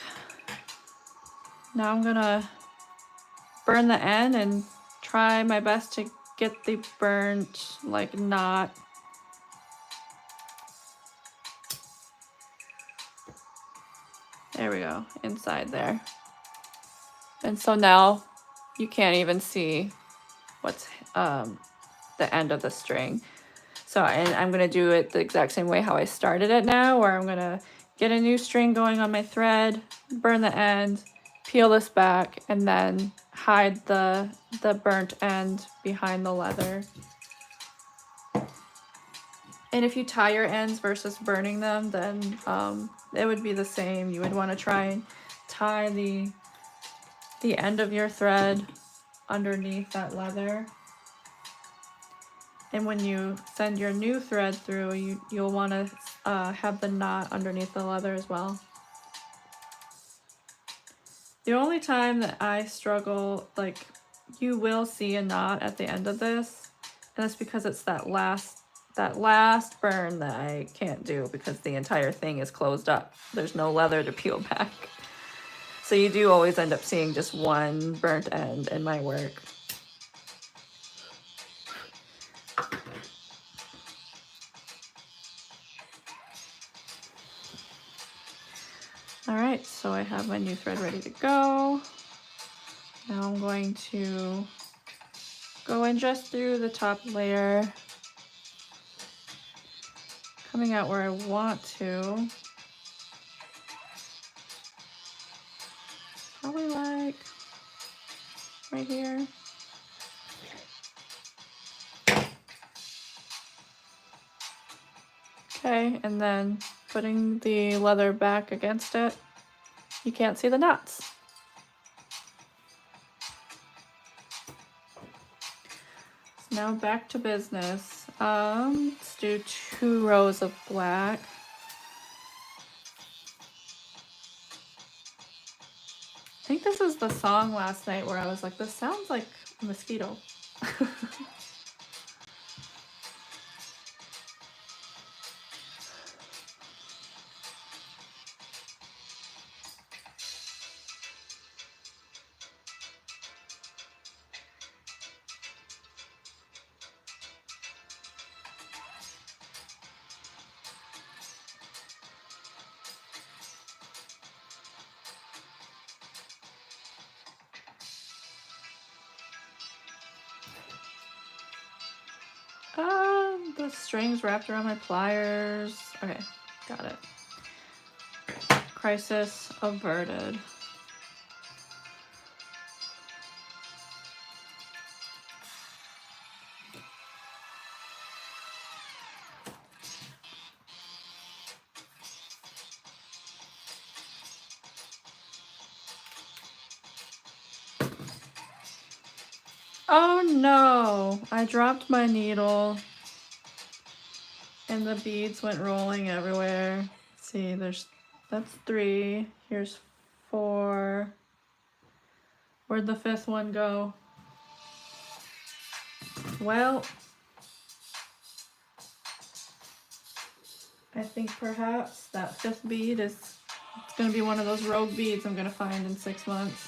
A: Now I'm gonna burn the end and try my best to get the burnt like knot There we go, inside there. And so now you can't even see what's the end of the string. So, and I'm gonna do it the exact same way how I started it now, where I'm gonna get a new string going on my thread, burn the end, peel this back, and then hide the burnt end behind the leather. And if you tie your ends versus burning them, then it would be the same. You would want to try and tie the end of your thread underneath that leather. And when you send your new thread through, you'll want to have the knot underneath the leather as well. The only time that I struggle, like, you will see a knot at the end of this, and that's because it's that last burn that I can't do because the entire thing is closed up. There's no leather to peel back. So you do always end up seeing just one burnt end in my work. All right, so I have my new thread ready to go. Now I'm going to go in just through the top layer, coming out where I want to. Probably like right here. Okay, and then putting the leather back against it, you can't see the knots. So now back to business. Let's do 2 rows of black. I think this is the song last night where I was like, this sounds like a mosquito. The strings wrapped around my pliers. Okay, got it. Crisis averted. Oh no, I dropped my needle and the beads went rolling everywhere. Let's see, that's 3. Here's 4. Where'd the 5th one go? Well, I think perhaps that 5th bead it's gonna be one of those rogue beads I'm gonna find in 6 months.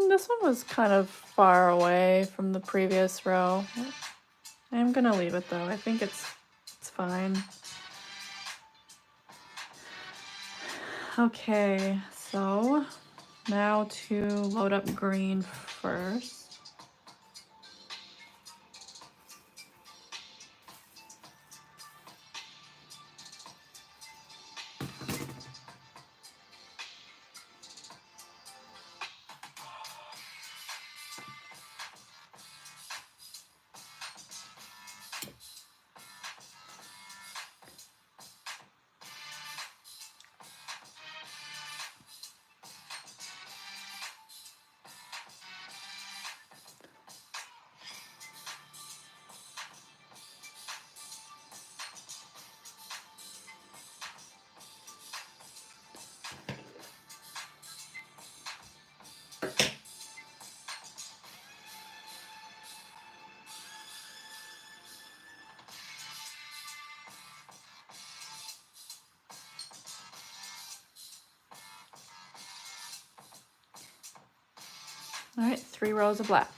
A: This one was kind of far away from the previous row. I'm gonna leave it though. I think it's fine. Okay, so now to load up green first. All right, 3 rows of black.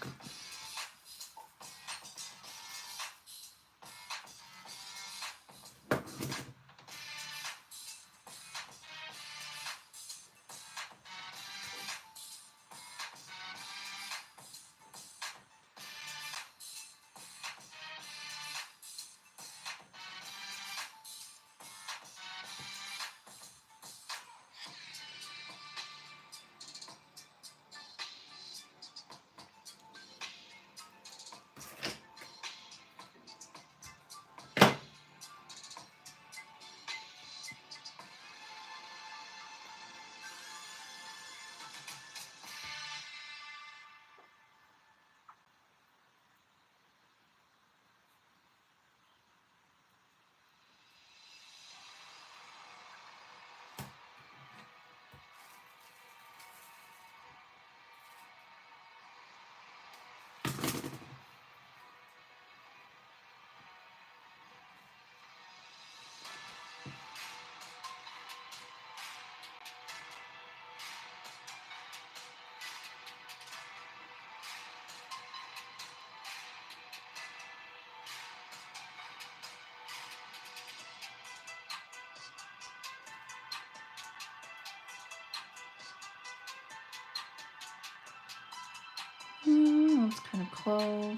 A: That's kind of close.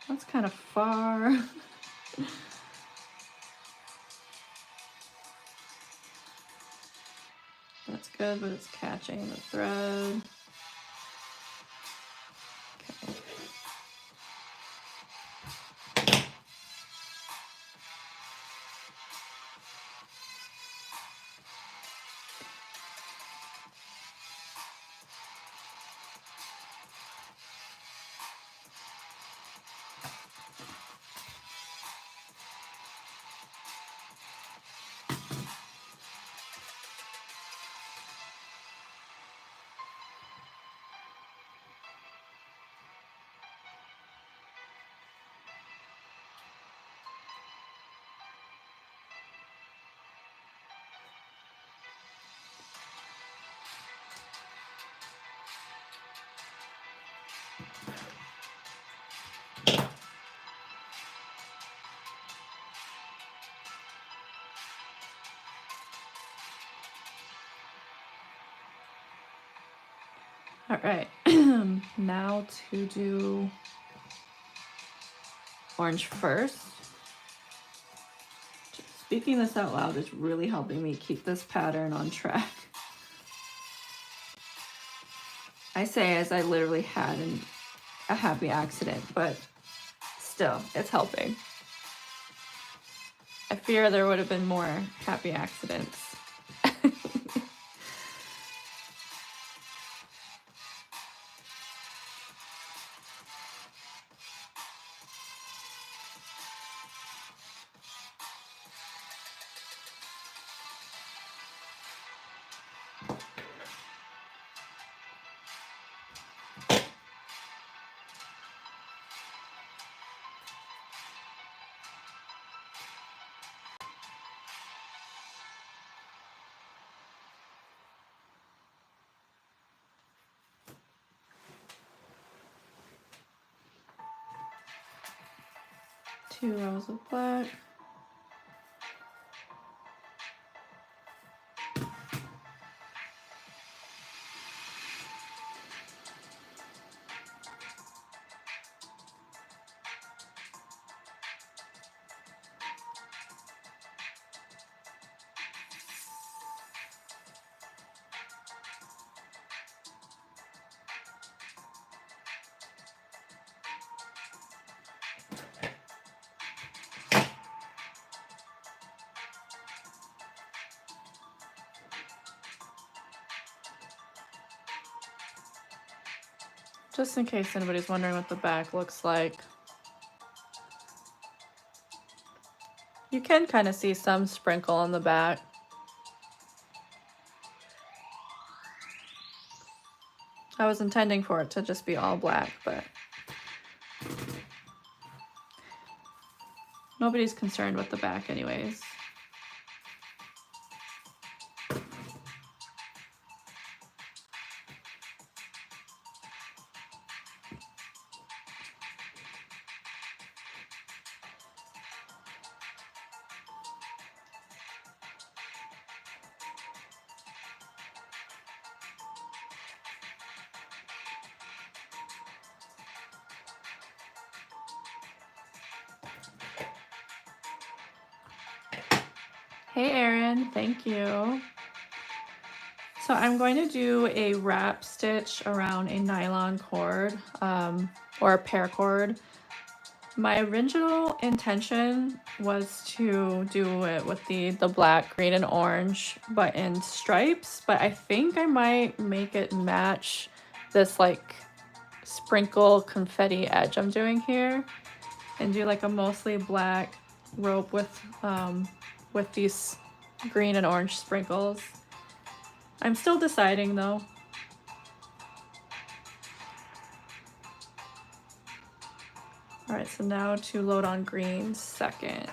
A: That's kind of far. That's good, but it's catching the thread. Okay. All right, now to do orange first. Speaking this out loud is really helping me keep this pattern on track. I say as I literally had a happy accident, but still, it's helping. I fear there would have been more happy accidents. Two rows of black. Just in case anybody's wondering what the back looks like. You can kind of see some sprinkle on the back. I was intending for it to just be all black, but Nobody's concerned with the back anyways. Hey Erin, thank you. So I'm going to do a wrap stitch around a nylon cord or a paracord. My original intention was to do it with the black, green, and orange, but in stripes, but I think I might make it match this like sprinkle confetti edge I'm doing here and do like a mostly black rope with these green and orange sprinkles. I'm still deciding though. All right, so now to load on green second.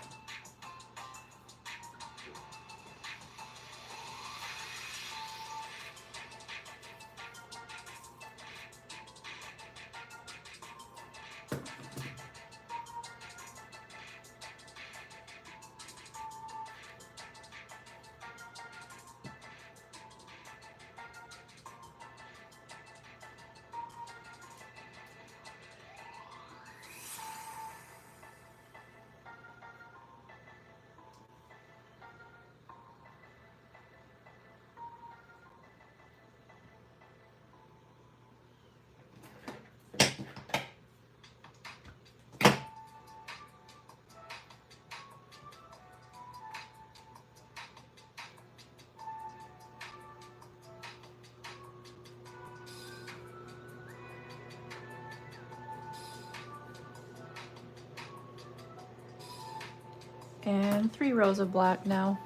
A: And 3 rows of black now.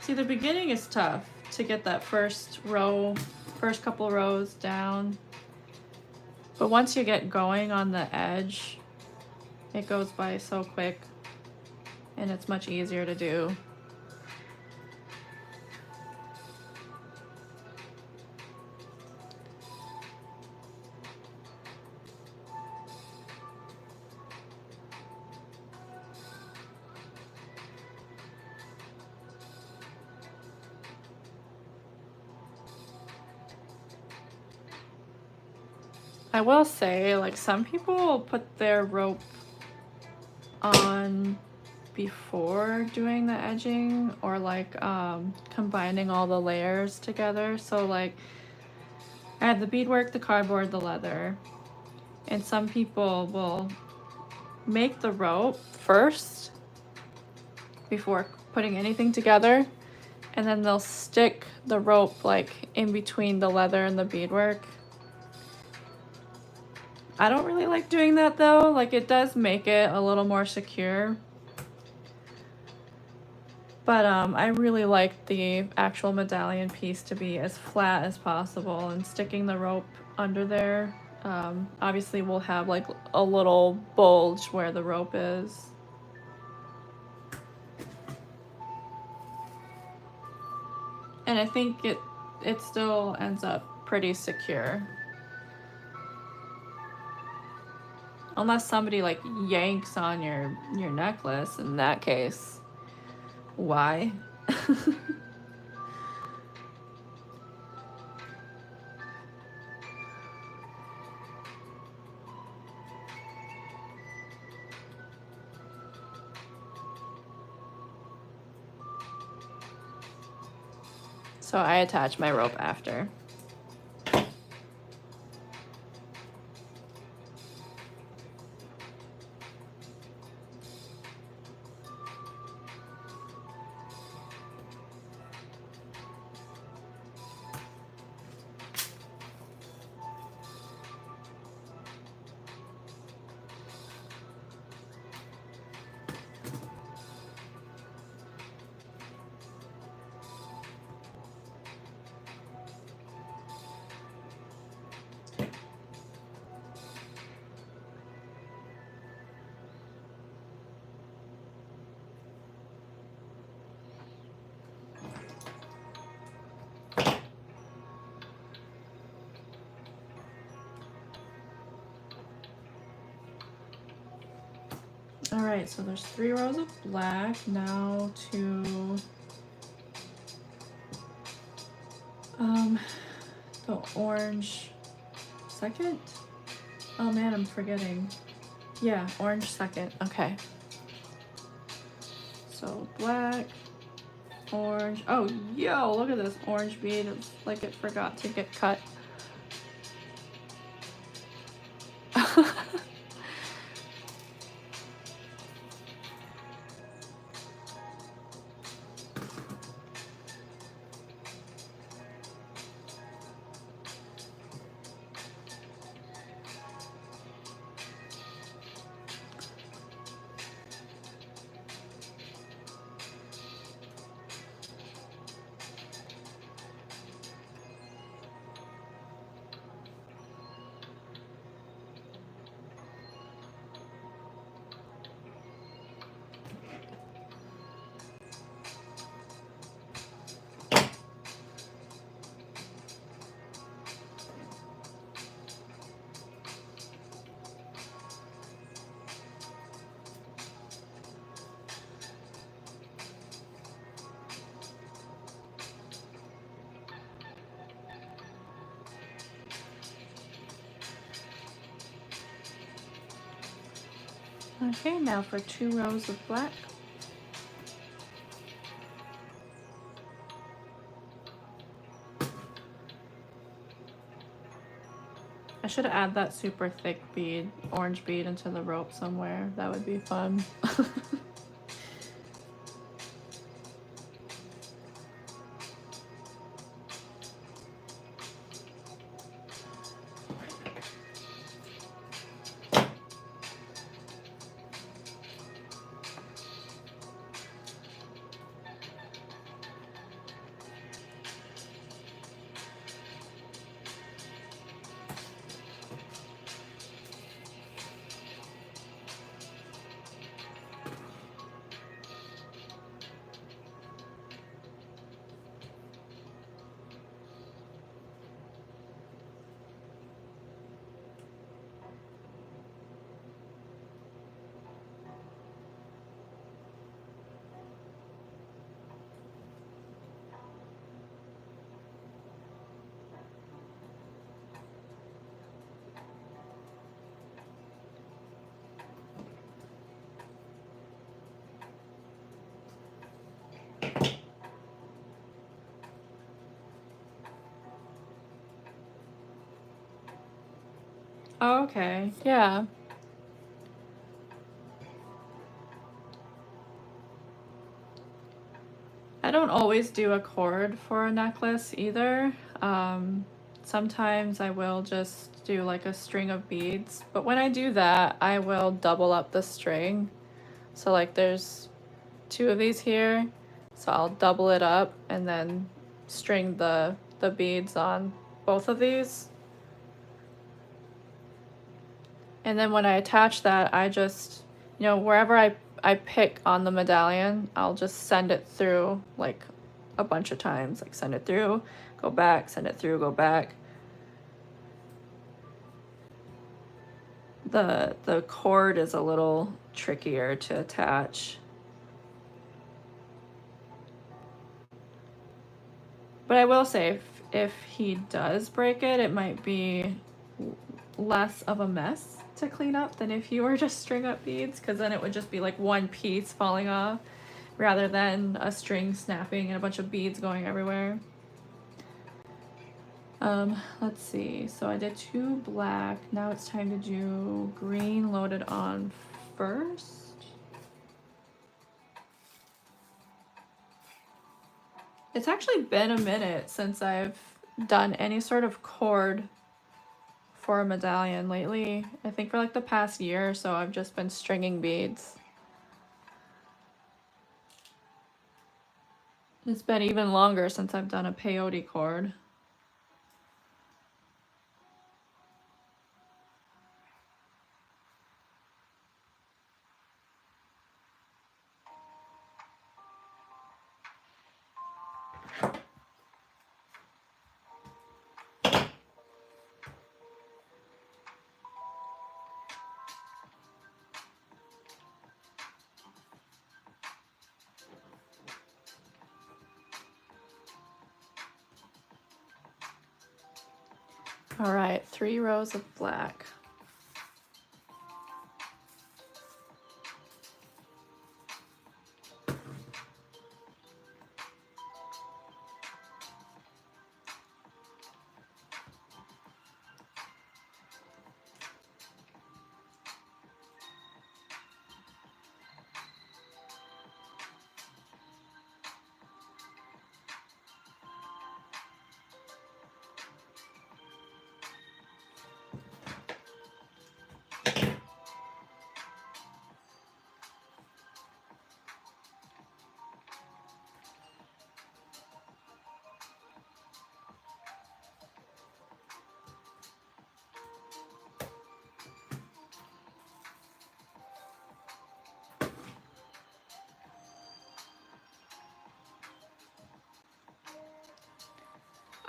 A: See, the beginning is tough to get that first couple rows down. But once you get going on the edge, it goes by so quick and it's much easier to do. I will say, like, some people put their rope on before doing the edging or like combining all the layers together. So like I had the beadwork, the cardboard, the leather, and some people will make the rope first before putting anything together, and then they'll stick the rope like in between the leather and the beadwork. I don't really like doing that though. Like, it does make it a little more secure. But I really like the actual medallion piece to be as flat as possible, and sticking the rope under there obviously will have like a little bulge where the rope is. And I think it still ends up pretty secure. Unless somebody like yanks on your necklace, in that case, why? So I attach my rope after. All right, so there's 3 rows of black. Now to the orange second. Oh man, I'm forgetting. Yeah, orange second. Okay. So black, orange. Oh, yo, look at this orange bead. It's like it forgot to get cut. Okay, now for 2 rows of black. I should add that super thick bead, orange bead, into the rope somewhere. That would be fun. Oh, okay, yeah. I don't always do a cord for a necklace either. Sometimes I will just do like a string of beads, but when I do that, I will double up the string. So like there's 2 of these here, so I'll double it up and then string the beads on both of these. And then when I attach that, I just, you know, wherever I pick on the medallion, I'll just send it through like a bunch of times. Like send it through, go back, send it through, go back. The cord is a little trickier to attach. But I will say, if he does break it, it might be less of a mess to clean up than if you were just string up beads, because then it would just be like one piece falling off rather than a string snapping and a bunch of beads going everywhere. Let's see, so I did 2 black. Now it's time to do green loaded on first. It's actually been a minute since I've done any sort of cord for a medallion lately. I think for like the past year or so, I've just been stringing beads. It's been even longer since I've done a peyote cord. All right, 3 rows of black.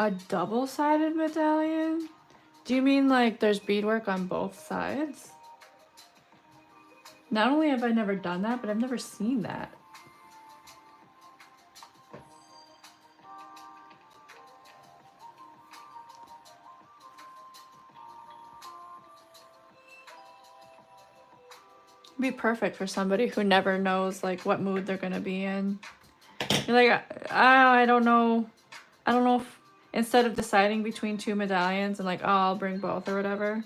A: A double-sided medallion? Do you mean like there's beadwork on both sides? Not only have I never done that, but I've never seen that. It'd be perfect for somebody who never knows like what mood they're gonna be in. You're like, I don't know. I don't know if instead of deciding between 2 medallions and like, oh, I'll bring both or whatever,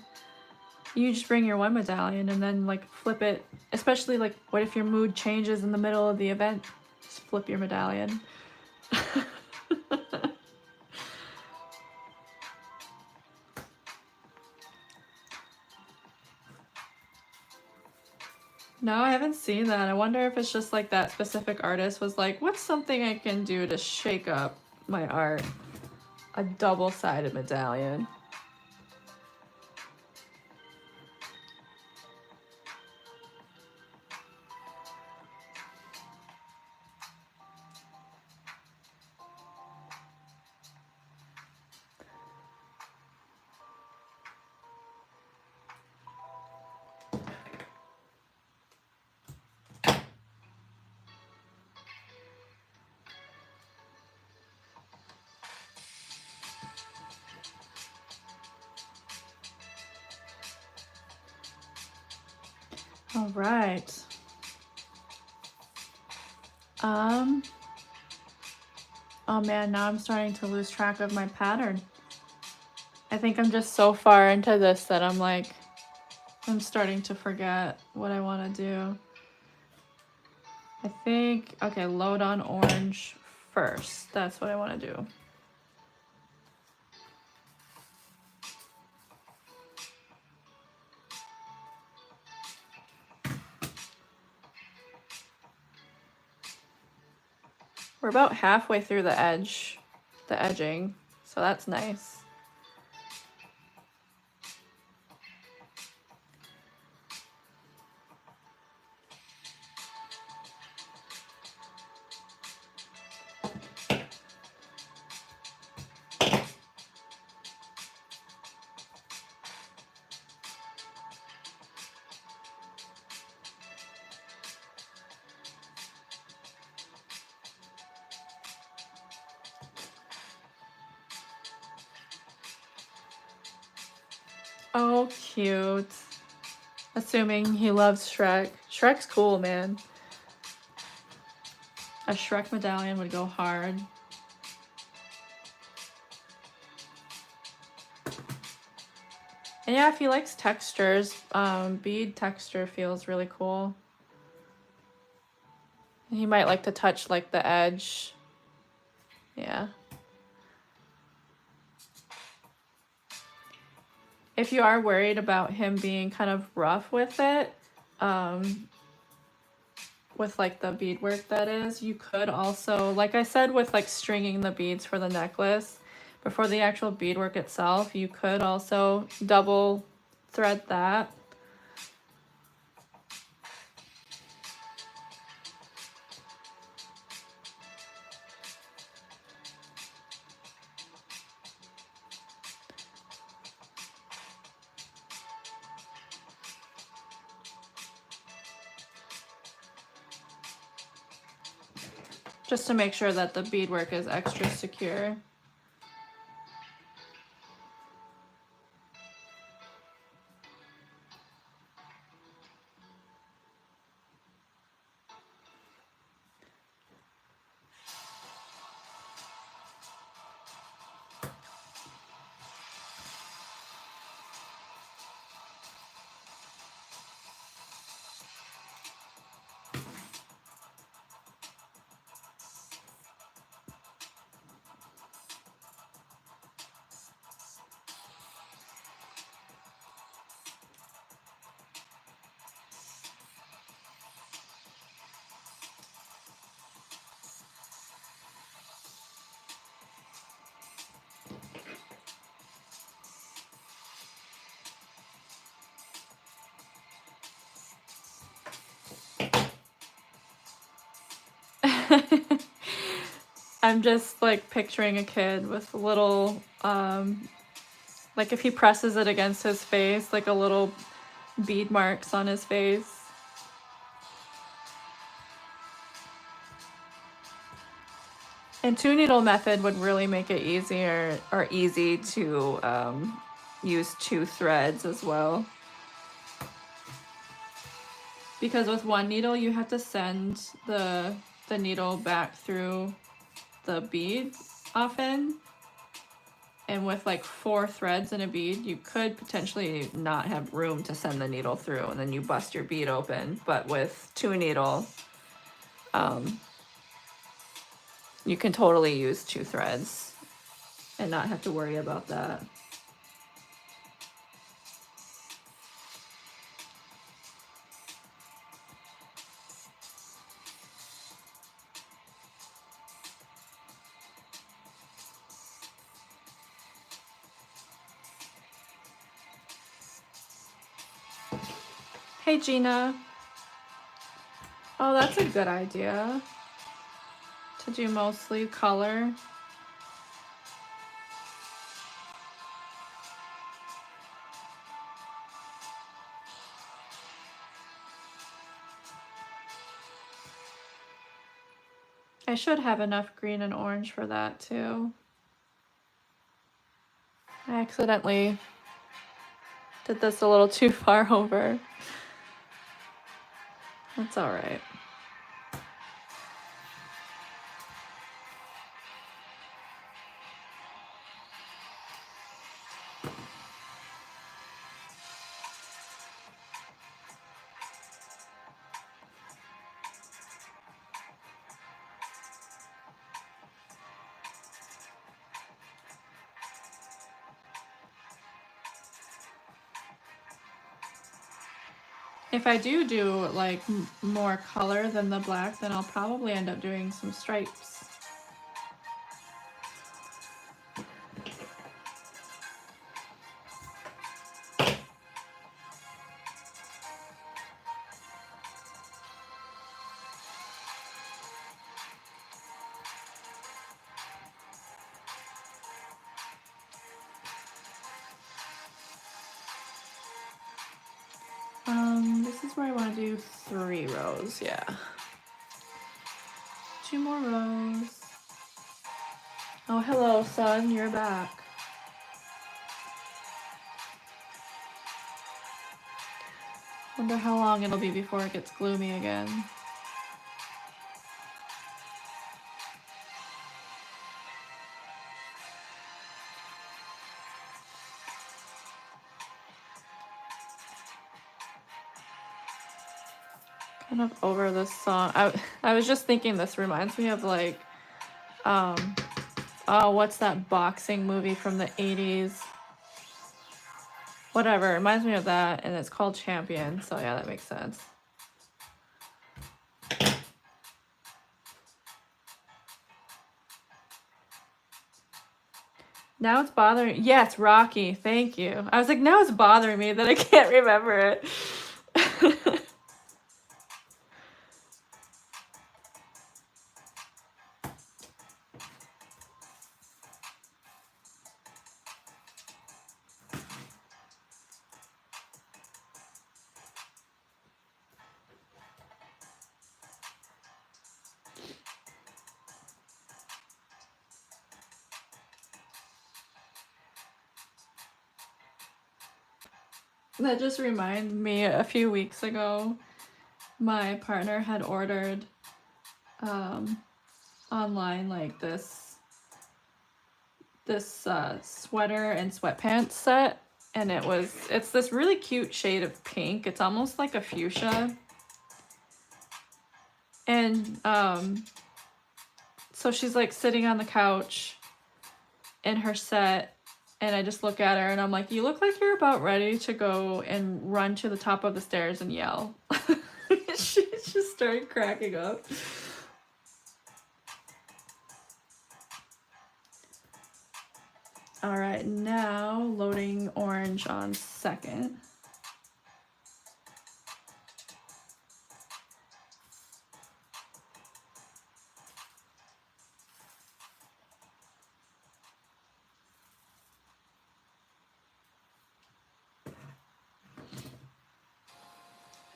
A: you just bring your 1 medallion and then like flip it. Especially like, what if your mood changes in the middle of the event? Just flip your medallion. No, I haven't seen that. I wonder if it's just like that specific artist was like, what's something I can do to shake up my art? A double-sided medallion. All right. Oh man, now I'm starting to lose track of my pattern. I think I'm just so far into this that I'm like, I'm starting to forget what I want to do. I think, okay, load on orange first. That's what I want to do. We're about halfway through the edging, so that's nice. Oh, cute. Assuming he loves Shrek. Shrek's cool, man. A Shrek medallion would go hard. And yeah, if he likes textures, bead texture feels really cool. He might like to touch like the edge. Yeah. If you are worried about him being kind of rough with it, with like the beadwork that is, you could also, like I said with like stringing the beads for the necklace, before the actual beadwork itself, you could also double thread that. Just to make sure that the beadwork is extra secure. I'm just like picturing a kid with little, like if he presses it against his face, like a little bead marks on his face. And two needle method would really make it easier or easy to use two threads as well. Because with one needle you have to send the needle back through the bead often. And with like 4 threads in a bead, you could potentially not have room to send the needle through, and then you bust your bead open. But with 2 needle, you can totally use 2 threads and not have to worry about that. Hey Gina. Oh, that's a good idea. To do mostly color. I should have enough green and orange for that too. I accidentally did this a little too far over. That's all right. If I do like more color than the black, then I'll probably end up doing some stripes. This is where I want to do 3 rows, yeah. 2 more rows. Oh, hello, sun, you're back. Wonder how long it'll be before it gets gloomy again. Kind of over this song. I was just thinking this reminds me of like, oh, what's that boxing movie from the 80s? Whatever, it reminds me of that, and it's called Champion, so yeah, that makes sense. Now it's bothering. Yes, Rocky. Thank you. I was like, now it's bothering me that I can't remember it. That just reminded me a few weeks ago, my partner had ordered online like this sweater and sweatpants set, and it's this really cute shade of pink. It's almost like a fuchsia. And so she's like sitting on the couch in her set, and I just look at her and I'm like, you look like you're about ready to go and run to the top of the stairs and yell. She just started cracking up. All right, now loading orange on second.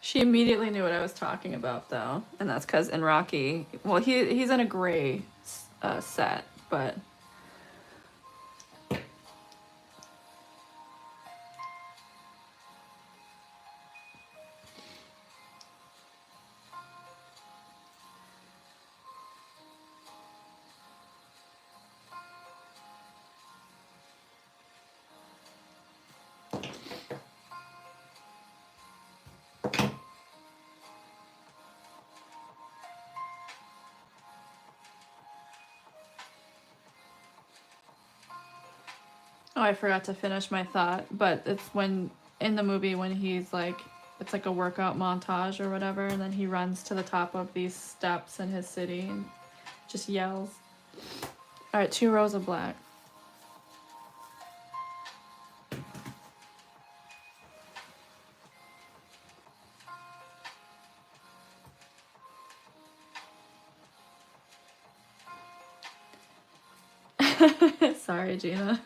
A: She immediately knew what I was talking about, though, and that's because in Rocky, well, he's in a gray set, but oh, I forgot to finish my thought. But it's when in the movie when he's like, it's like a workout montage or whatever, and then he runs to the top of these steps in his city and just yells. All right, 2 rows of black. Sorry, Gina.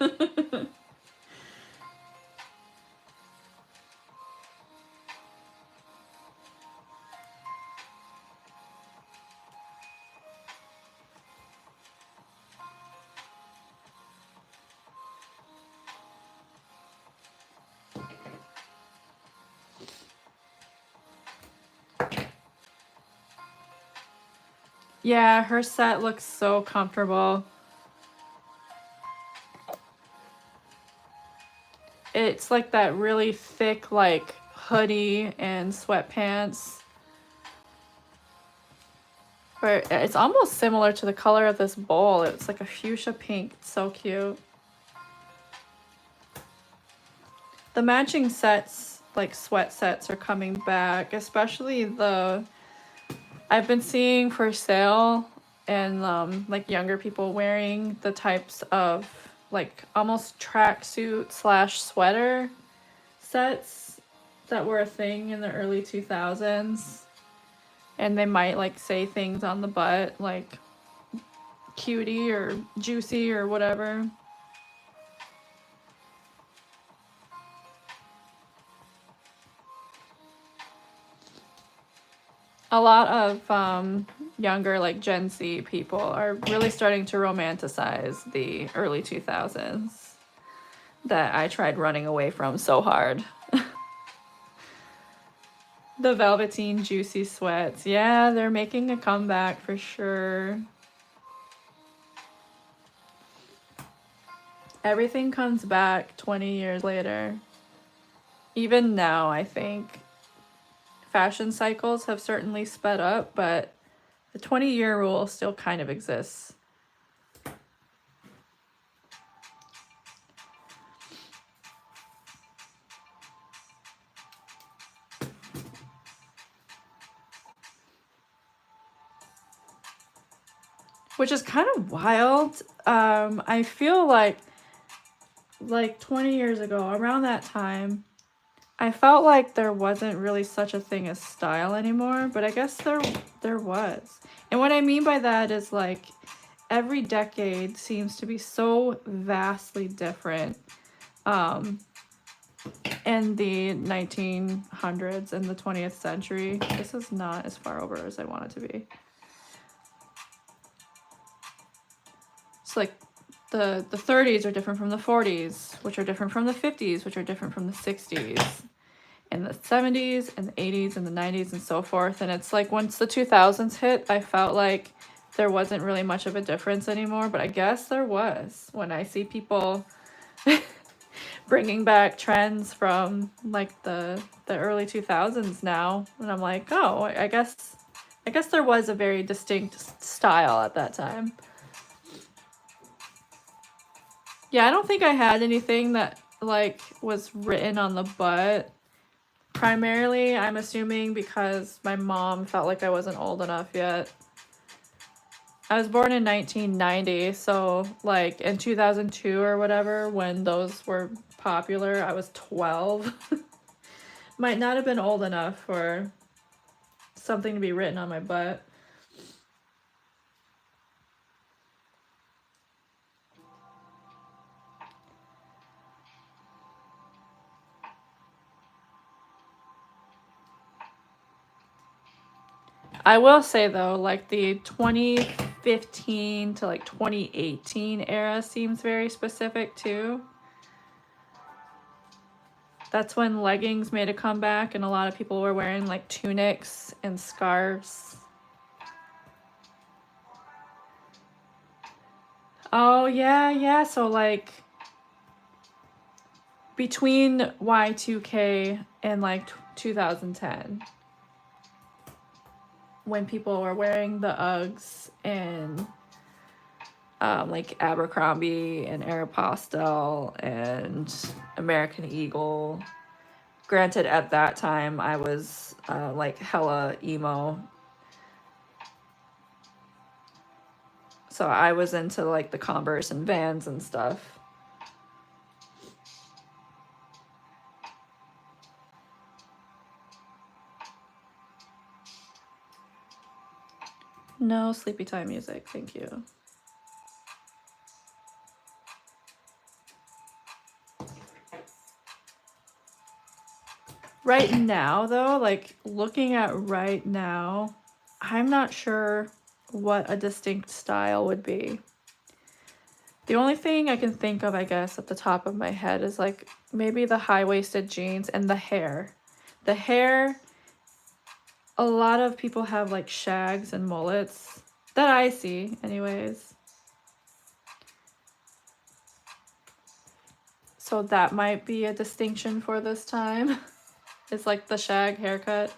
A: Yeah, her set looks so comfortable. It's like that really thick, like, hoodie and sweatpants. But it's almost similar to the color of this bowl. It's like a fuchsia pink. It's so cute. The matching sets, like sweat sets, are coming back, especially I've been seeing for sale and like younger people wearing the types of like almost tracksuit slash sweater sets that were a thing in the early 2000s. And they might like say things on the butt like cutie or juicy or whatever. A lot of younger, like Gen Z people are really starting to romanticize the early 2000s that I tried running away from so hard. The velveteen, juicy sweats. Yeah, they're making a comeback for sure. Everything comes back 20 years later. Even now, I think fashion cycles have certainly sped up, but the 20-year rule still kind of exists. Which is kind of wild. I feel like 20 years ago, around that time, I felt like there wasn't really such a thing as style anymore, but I guess there was. And what I mean by that is like every decade seems to be so vastly different. In the 1900s and the 20th century, this is not as far over as I want it to be. It's like the 30s are different from the 40s, which are different from the 50s, which are different from the 60s, and the 70s and the 80s and the 90s and so forth. And it's like once the 2000s hit, I felt like there wasn't really much of a difference anymore, but I guess there was when I see people bringing back trends from like the early 2000s now, and I'm like, oh, I guess there was a very distinct style at that time. Yeah, I don't think I had anything that like was written on the butt. Primarily, I'm assuming because my mom felt like I wasn't old enough yet. I was born in 1990, so like in 2002 or whatever, when those were popular, I was 12. Might not have been old enough for something to be written on my butt. I will say though, like the 2015 to like 2018 era seems very specific too. That's when leggings made a comeback and a lot of people were wearing like tunics and scarves. Oh yeah, yeah. So like between Y2K and like 2010, when people were wearing the Uggs and like Abercrombie and Aeropostale and American Eagle. Granted, at that time I was like hella emo, so I was into like the Converse and Vans and stuff. No sleepy time music, thank you. Right now though, like looking at right now, I'm not sure what a distinct style would be. The only thing I can think of, I guess, at the top of my head is like maybe the high-waisted jeans and the hair. The hair, a lot of people have like shags and mullets that I see anyways. So that might be a distinction for this time. It's like the shag haircut.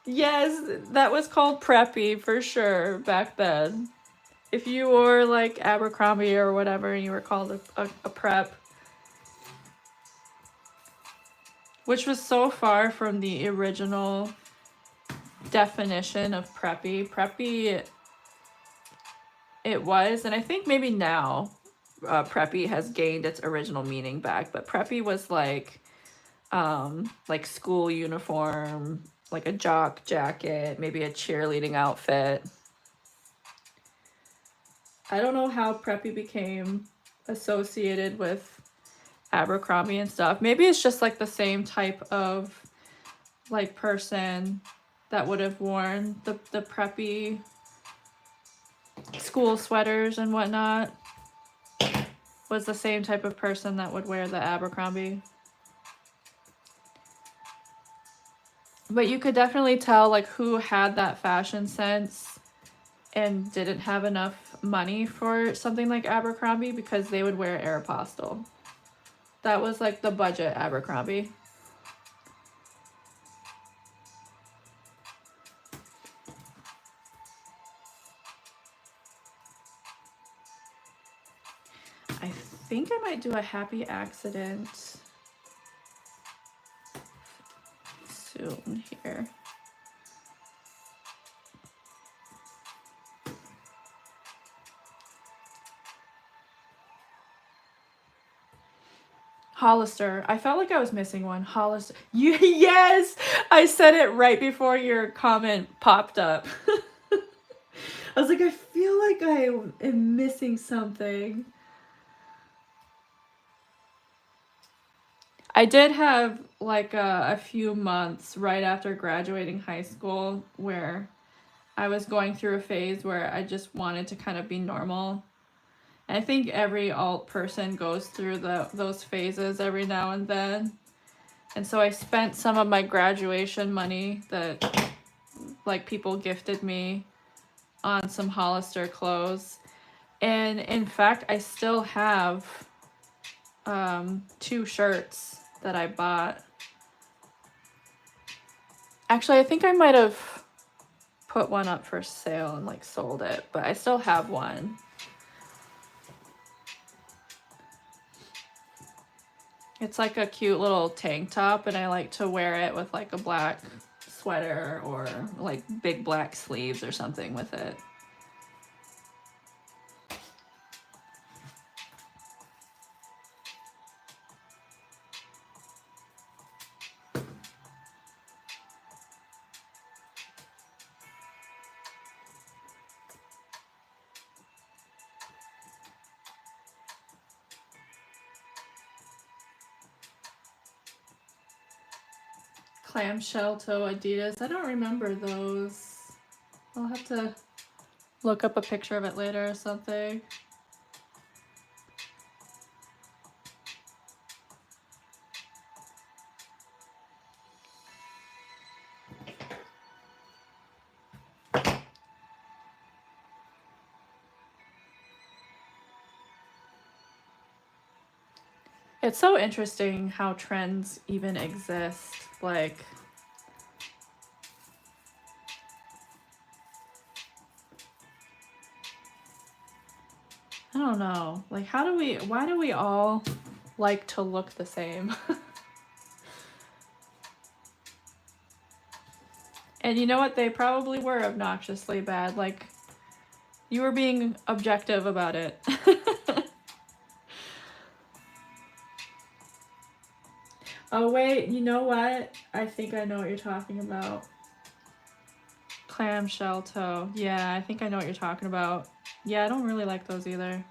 A: Yes, that was called preppy for sure back then. If you wore like Abercrombie or whatever and you were called a prep. Which was so far from the original definition of preppy. Preppy, it was, and I think maybe now preppy has gained its original meaning back, but preppy was like school uniform, like a jock jacket, maybe a cheerleading outfit. I don't know how preppy became associated with Abercrombie and stuff. Maybe it's just like the same type of like person that would have worn the preppy school sweaters and whatnot was the same type of person that would wear the Abercrombie. But you could definitely tell like who had that fashion sense and didn't have enough money for something like Abercrombie because they would wear Aeropostale. That was like the budget Abercrombie. I think I might do a happy accident soon here. Hollister. I felt like I was missing one. Hollister. Yes! I said it right before your comment popped up. I was like, I feel like I am missing something. I did have like a few months right after graduating high school where I was going through a phase where I just wanted to kind of be normal. And I think every alt person goes through those phases every now and then. And so I spent some of my graduation money that like people gifted me on some Hollister clothes. And in fact, I still have 2 shirts that I bought. Actually, I think I might have put one up for sale and like sold it, but I still have one. It's like a cute little tank top and I like to wear it with like a black sweater or like big black sleeves or something with it. clamshell toe Adidas. I don't remember those. I'll have to look up a picture of it later or something. It's so interesting how trends even exist. Like, I don't know. Like, why do we all like to look the same? And you know what? They probably were obnoxiously bad. Like, you were being objective about it. Oh, wait, you know what? I think I know what you're talking about. Clamshell toe. Yeah, I think I know what you're talking about. Yeah, I don't really like those either.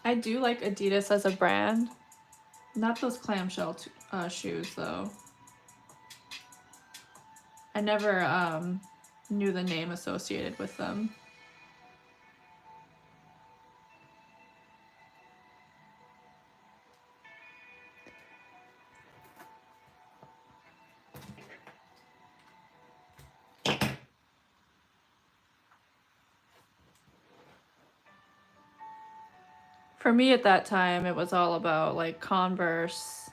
A: I do like Adidas as a brand. Not those clamshell shoes, though. I never knew the name associated with them. For me at that time, it was all about like Converse.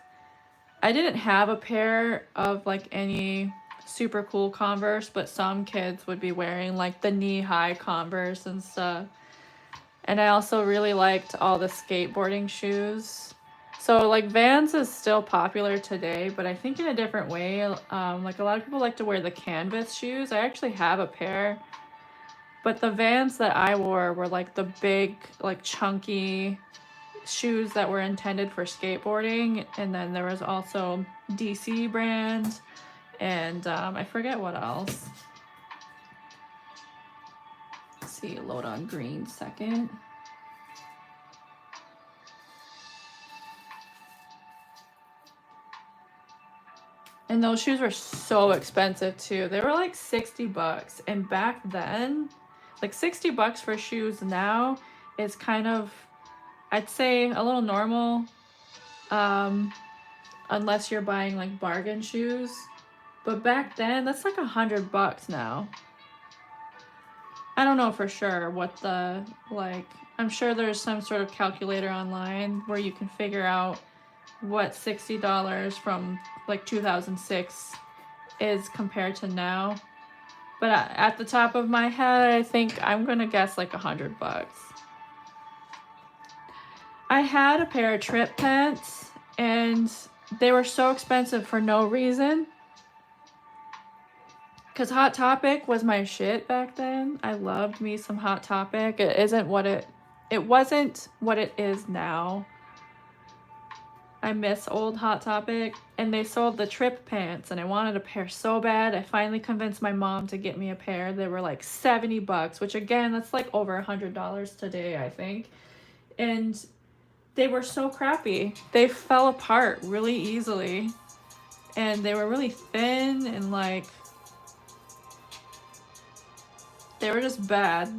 A: I didn't have a pair of like any super cool Converse, but some kids would be wearing like the knee-high Converse and stuff. And I also really liked all the skateboarding shoes. So like Vans is still popular today, but I think in a different way. Like a lot of people like to wear the canvas shoes. I actually have a pair, but the Vans that I wore were like the big, like chunky shoes that were intended for skateboarding. And then there was also DC brand, and I forget what else. Let's see, load on green second. And those shoes were so expensive too. They were like 60 bucks. And back then, like 60 bucks for shoes now is kind of, I'd say, a little normal. Unless you're buying like bargain shoes. But back then, that's like 100 bucks now. I don't know for sure what the, like, I'm sure there's some sort of calculator online where you can figure out what $60 from like 2006 is compared to now. But at the top of my head, I think I'm gonna guess like 100 bucks. I had a pair of trip pants and they were so expensive for no reason. Because Hot Topic was my shit back then. I loved me some Hot Topic. It wasn't what it is now. I miss old Hot Topic. And they sold the trip pants and I wanted a pair so bad. I finally convinced my mom to get me a pair. They were like 70 bucks, which again, that's like over $100 today, I think. And they were so crappy. They fell apart really easily. And they were really thin and like, they were just bad.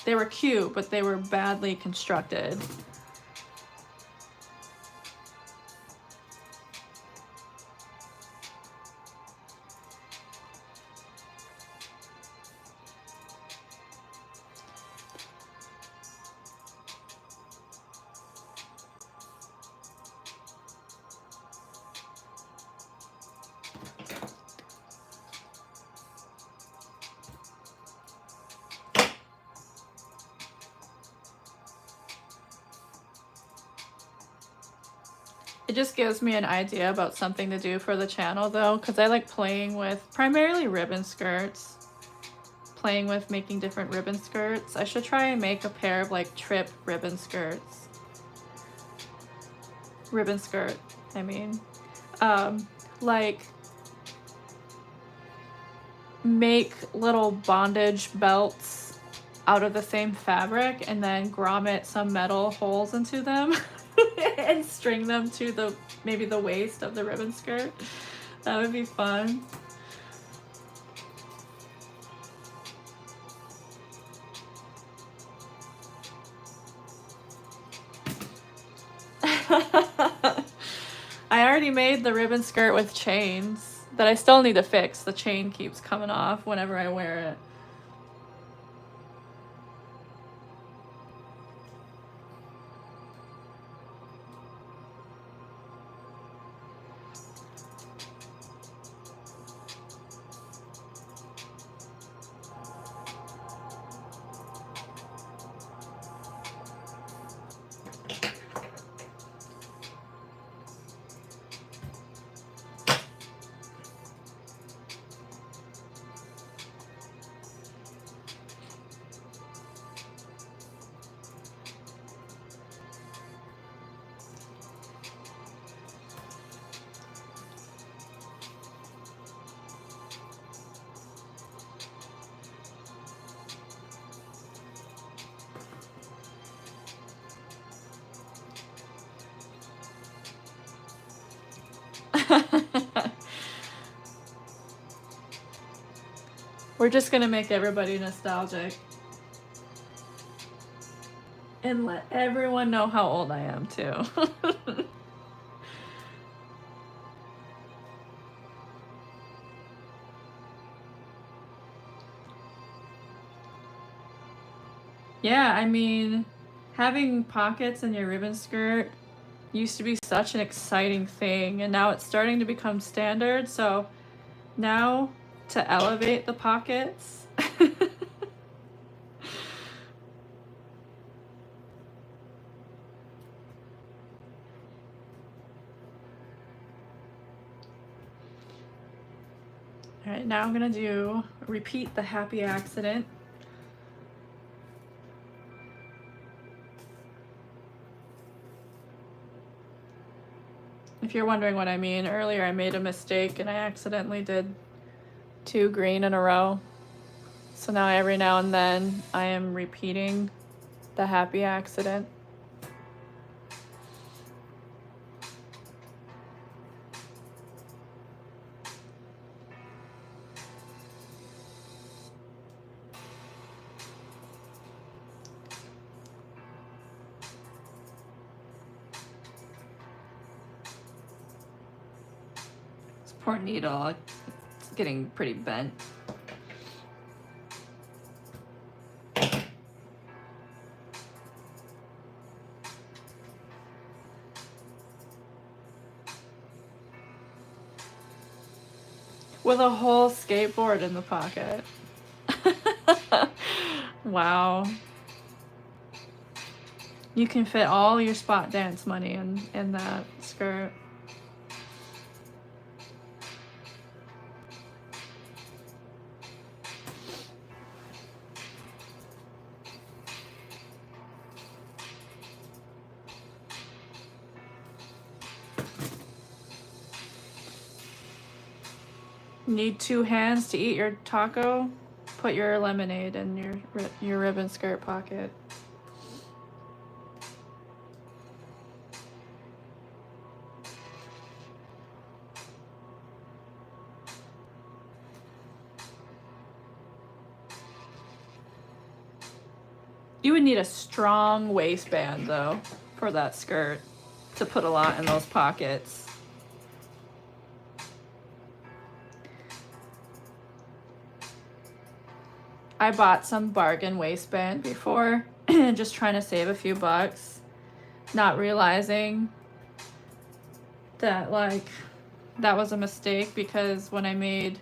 A: They were cute, but they were badly constructed. It just gives me an idea about something to do for the channel though, because I like playing with primarily ribbon skirts. Playing with making different ribbon skirts. I should try and make a pair of like trip ribbon skirts. Ribbon skirt, I mean. Like make little bondage belts out of the same fabric and then grommet some metal holes into them and string them to the maybe the waist of the ribbon skirt. That would be fun. I already made the ribbon skirt with chains that I still need to fix. The chain keeps coming off whenever I wear it. We're just gonna make everybody nostalgic and let everyone know how old I am too. Yeah, I mean, having pockets in your ribbon skirt used to be such an exciting thing, and now it's starting to become standard. So now to elevate the pockets. All right, now I'm gonna repeat the happy accident. If you're wondering what I mean, earlier I made a mistake and I accidentally did 2 green in a row. So now every now and then I am repeating the happy accident. This poor needle, it's getting pretty bent. With a whole skateboard in the pocket. Wow. You can fit all your spot dance money in that skirt. Need 2 hands to eat your taco? Put your lemonade in your ribbon skirt pocket. You would need a strong waistband though for that skirt to put a lot in those pockets. I bought some bargain waistband before, just trying to save a few bucks, not realizing that that was a mistake, because when I made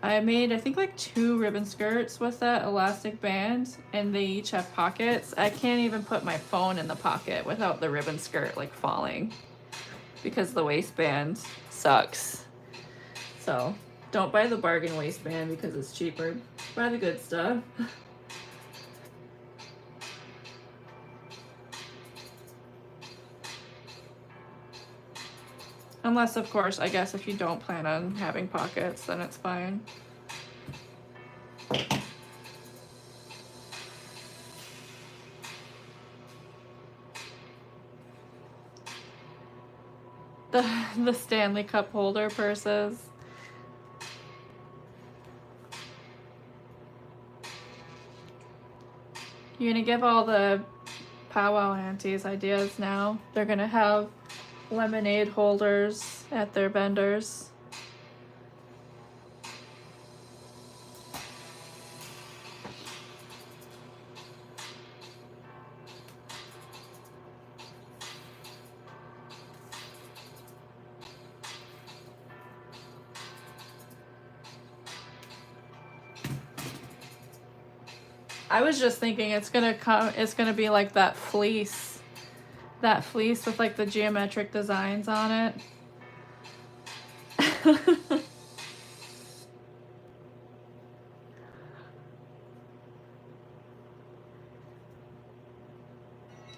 A: I think like 2 ribbon skirts with that elastic band, and they each have pockets. I can't even put my phone in the pocket without the ribbon skirt like falling, because the waistband sucks. So don't buy the bargain waistband because it's cheaper. Buy the good stuff. Unless, of course, I guess if you don't plan on having pockets, then it's fine. the Stanley Cup holder purses. You're gonna give all the powwow aunties ideas now. They're gonna have lemonade holders at their vendors. I was just thinking it's gonna be like that fleece with like the geometric designs on it.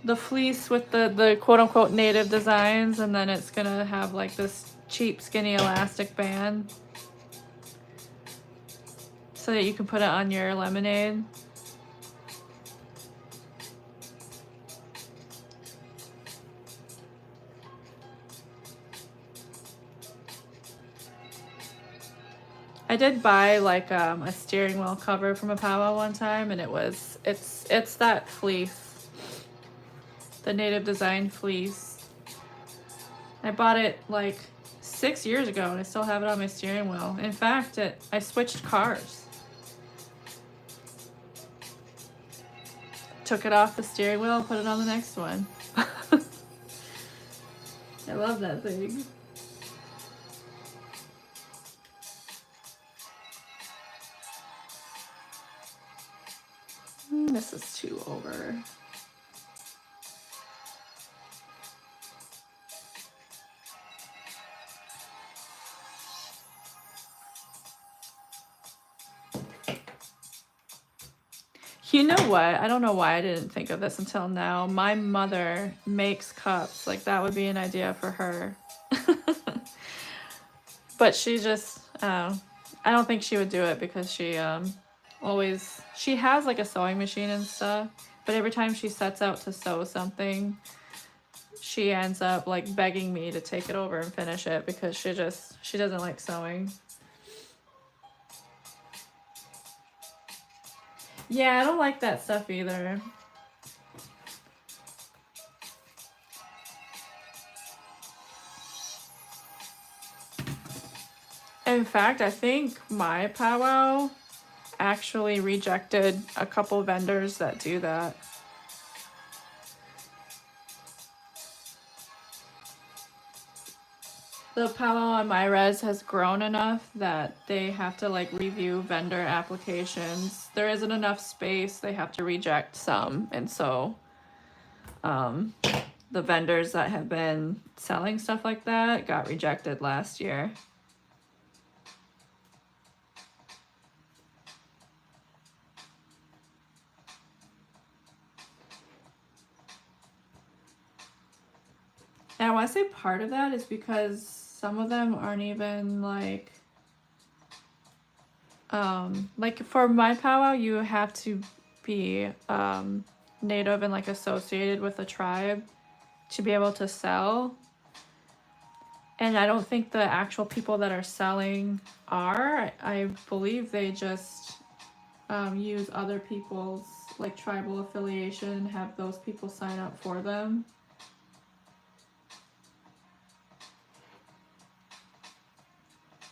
A: The fleece with the quote-unquote native designs, and then it's gonna have like this cheap skinny elastic band so that you can put it on your lemonade. I did buy like a steering wheel cover from a powwow one time, and it's that fleece, the native design fleece. I bought it like 6 years ago, and I still have it on my steering wheel. In fact, I switched cars. Took it off the steering wheel, put it on the next one. I love that thing. This is too over. You know what? I don't know why I didn't think of this until now. My mother makes cups. Like, that would be an idea for her. But she just, I don't think she would do it because she has like a sewing machine and stuff. But every time she sets out to sew something, she ends up like begging me to take it over and finish it because she doesn't like sewing. Yeah, I don't like that stuff either. In fact, I think my powwow actually rejected a couple vendors that do that. The powwow on my res has grown enough that they have to like review vendor applications. There isn't enough space. They have to reject some. And so the vendors that have been selling stuff like that got rejected last year. And I want to say part of that is because some of them aren't even like for my powwow, you have to be native and like associated with a tribe to be able to sell. And I don't think the actual people that are selling are. I believe they just use other people's like tribal affiliation and have those people sign up for them.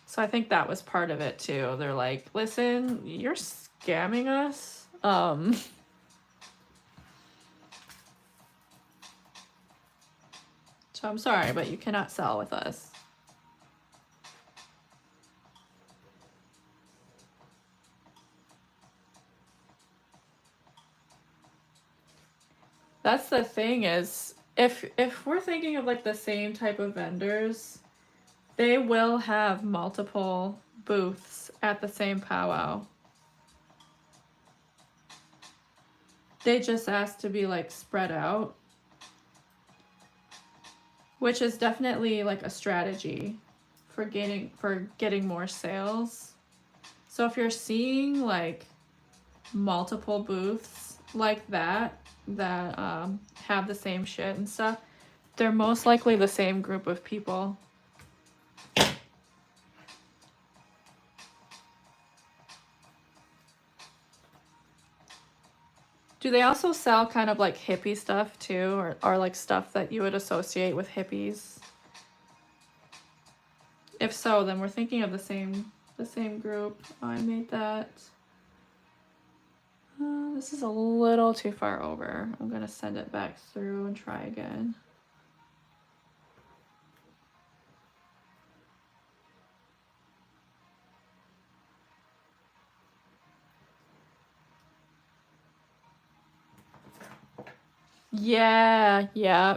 A: So I think that was part of it too. They're like, listen, you're scamming us. So I'm sorry, but you cannot sell with us. That's the thing is, if we're thinking of like the same type of vendors, they will have multiple booths at the same powwow. They just ask to be like spread out, which is definitely like a strategy for getting more sales. So if you're seeing like multiple booths like that have the same shit and stuff, They're most likely the same group of people. Do they also sell kind of like hippie stuff too, or like stuff that you would associate with hippies? If so, then we're thinking of the same group. Oh, I made that. This is a little too far over. I'm gonna send it back through and try again. Yeah, yeah.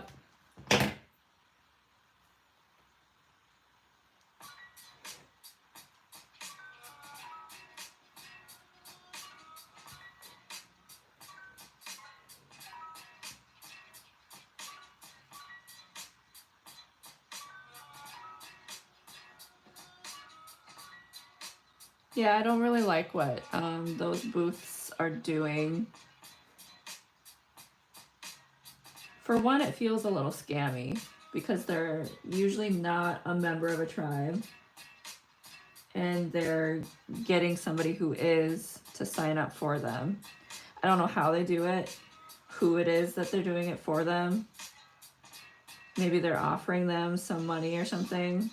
A: Yeah, I don't really like what those booths are doing. For one, it feels a little scammy because they're usually not a member of a tribe and they're getting somebody who is to sign up for them. I don't know how they do it, who it is that they're doing it for them. Maybe they're offering them some money or something.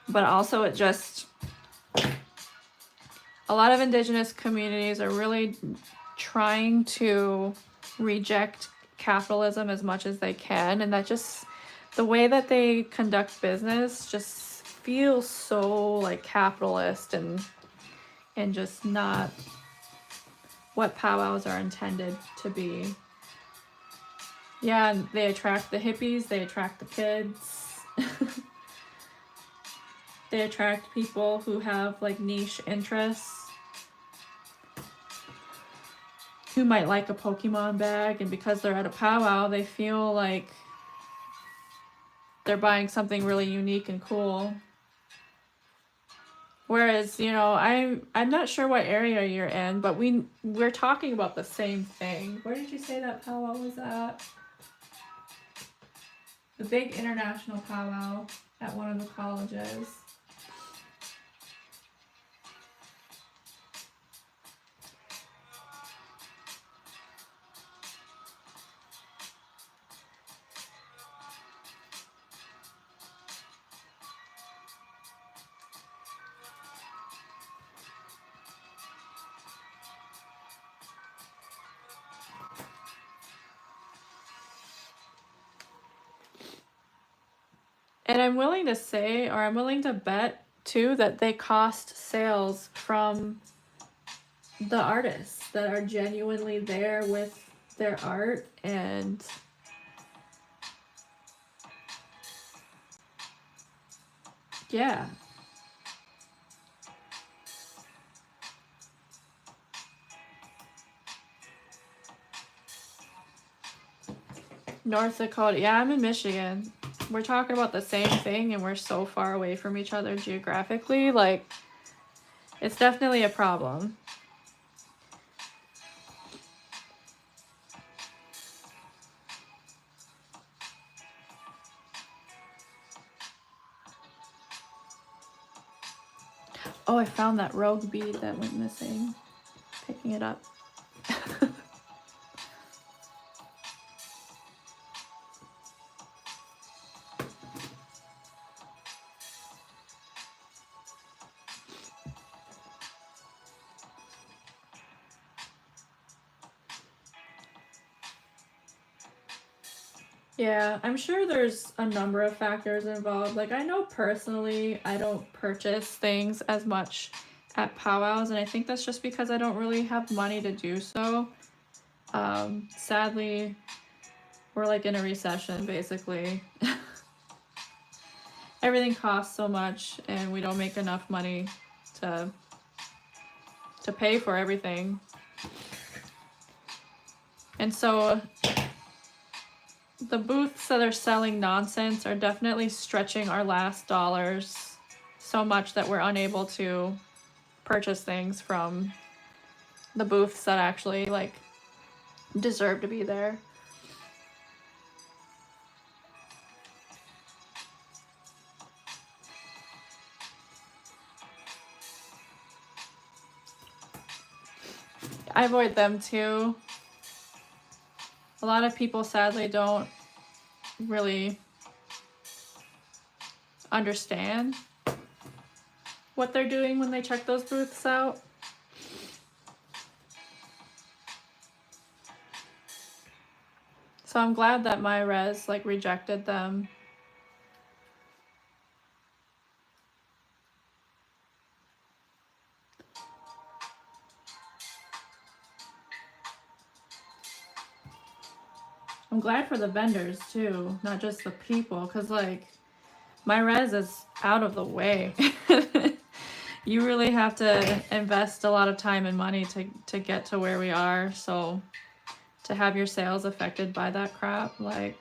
A: But also it just, a lot of indigenous communities are really trying to reject capitalism as much as they can, and that just, the way that they conduct business just feels so like capitalist and just not what powwows are intended to be. Yeah, they attract the hippies, they attract the kids. They attract people who have like niche interests, who might like a Pokemon bag, and because they're at a powwow, they feel like they're buying something really unique and cool. Whereas, you know, I'm not sure what area you're in, but we're talking about the same thing. Where did you say that powwow was at? The big international powwow at one of the colleges. And I'm willing to say, or I'm willing to bet too, that they cost sales from the artists that are genuinely there with their art. And yeah. North Dakota. Yeah, I'm in Michigan. We're talking about the same thing and we're so far away from each other geographically. Like, it's definitely a problem. Oh, I found that rogue bead that went missing. Picking it up. Yeah, I'm sure there's a number of factors involved. Like, I know personally I don't purchase things as much at powwows, and I think that's just because I don't really have money to do so. Sadly, we're like in a recession, basically. Everything costs so much, and we don't make enough money to pay for everything. And so the booths that are selling nonsense are definitely stretching our last dollars so much that we're unable to purchase things from the booths that actually like deserve to be there. I avoid them too. A lot of people sadly don't really understand what they're doing when they check those booths out. So I'm glad that my res like rejected them. I'm glad for the vendors too, not just the people, because like my res is out of the way. You really have to invest a lot of time and money to get to where we are. So to have your sales affected by that crap, like,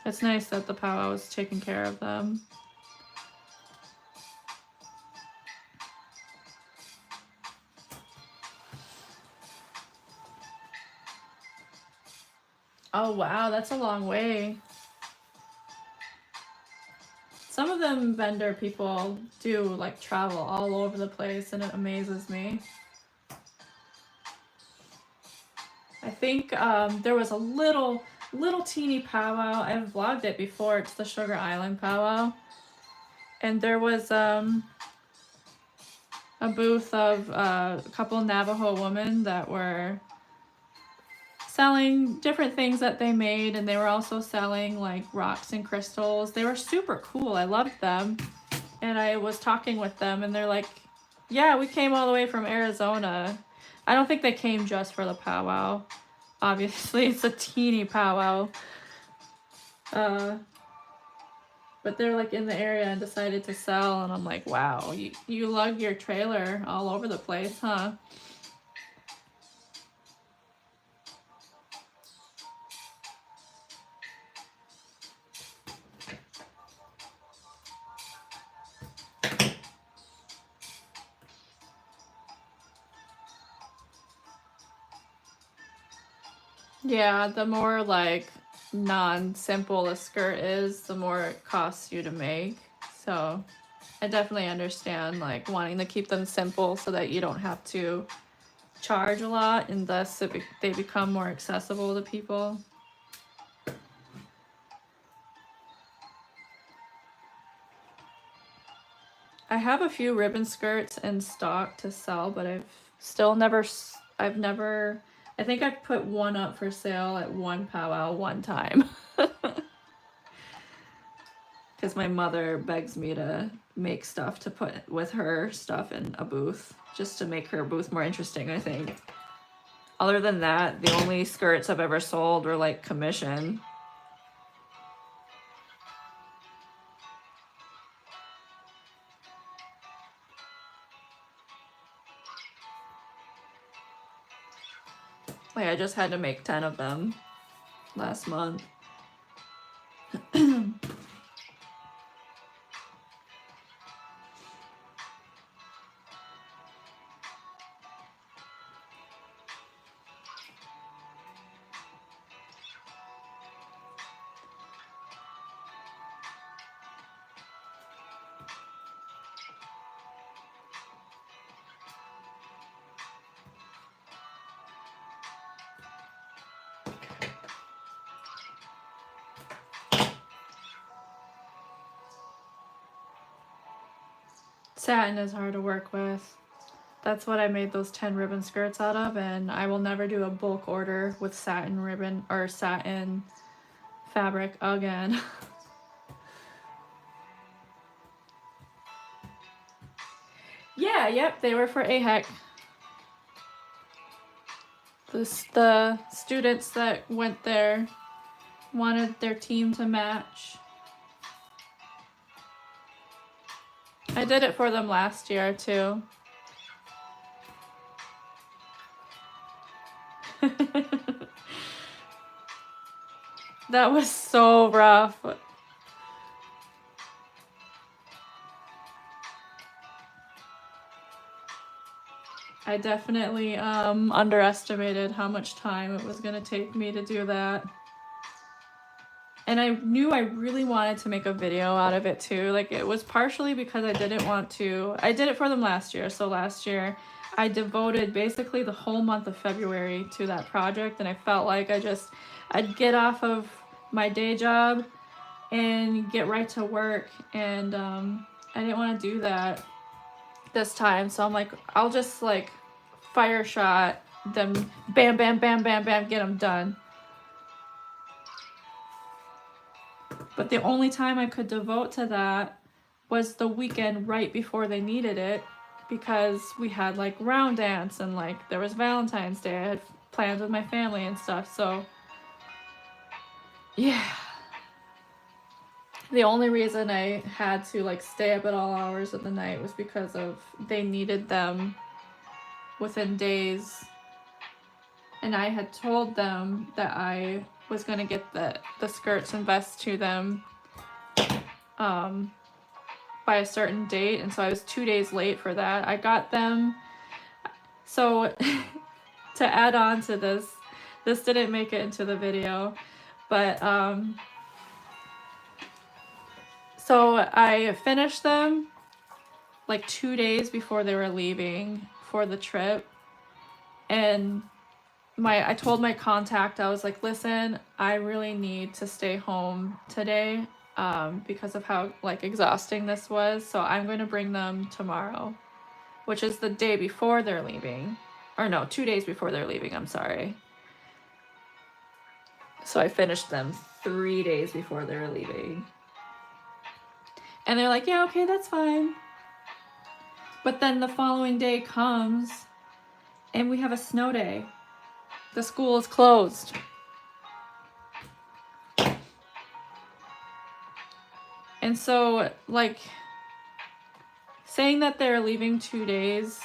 A: it's nice that the powwow is taking care of them. Oh wow, that's a long way. Some of them vendor people do like travel all over the place, and it amazes me. I think there was a little teeny powwow. I've vlogged it before. It's the Sugar Island powwow, and there was a booth of a couple Navajo women that were selling different things that they made, and they were also selling like rocks and crystals. They were super cool. I loved them. And I was talking with them, and they're like, yeah, we came all the way from Arizona. I don't think they came just for the powwow. Obviously, it's a teeny powwow. But they're like in the area and decided to sell, and I'm like, wow, you lug your trailer all over the place, huh? Yeah, the more like non-simple a skirt is, the more it costs you to make. So I definitely understand like wanting to keep them simple so that you don't have to charge a lot, and thus they become more accessible to people. I have a few ribbon skirts in stock to sell, but I've never, I think I've put one up for sale at one powwow one time. Because my mother begs me to make stuff to put with her stuff in a booth, just to make her booth more interesting, I think. Other than that, the only skirts I've ever sold were like commission. Like I just had to make 10 of them last month. Satin is hard to work with. That's what I made those 10 ribbon skirts out of, and I will never do a bulk order with satin ribbon or satin fabric again. Yeah, yep, they were for AHEC. The students that went there wanted their team to match. I did it for them last year too. That was so rough. I definitely underestimated how much time it was gonna take me to do that. And I knew I really wanted to make a video out of it too. Like, it was partially because I didn't want to. I did it for them last year. So last year I devoted basically the whole month of February to that project, and I felt like I'd get off of my day job and get right to work, and I didn't want to do that this time. So I'm like, I'll just like fire shot them, bam, bam, bam, bam, bam, get them done. But the only time I could devote to that was the weekend right before they needed it, because we had like round dance and like there was Valentine's Day. I had plans with my family and stuff. So yeah, the only reason I had to like stay up at all hours of the night was because of they needed them within days, and I had told them that I was gonna get the skirts and vests to them by a certain date, and so I was 2 days late for that. I got them. So to add on to this didn't make it into the video, but so I finished them like 2 days before they were leaving for the trip, and I told my contact, I was like, listen, I really need to stay home today because of how like exhausting this was, so I'm going to bring them tomorrow, which is the day before they're leaving. Or no, 2 days before they're leaving, I'm sorry. So I finished them 3 days before they were leaving. And they're like, yeah, okay, that's fine. But then the following day comes and we have a snow day. The school is closed. And so, like, saying that they're leaving 2 days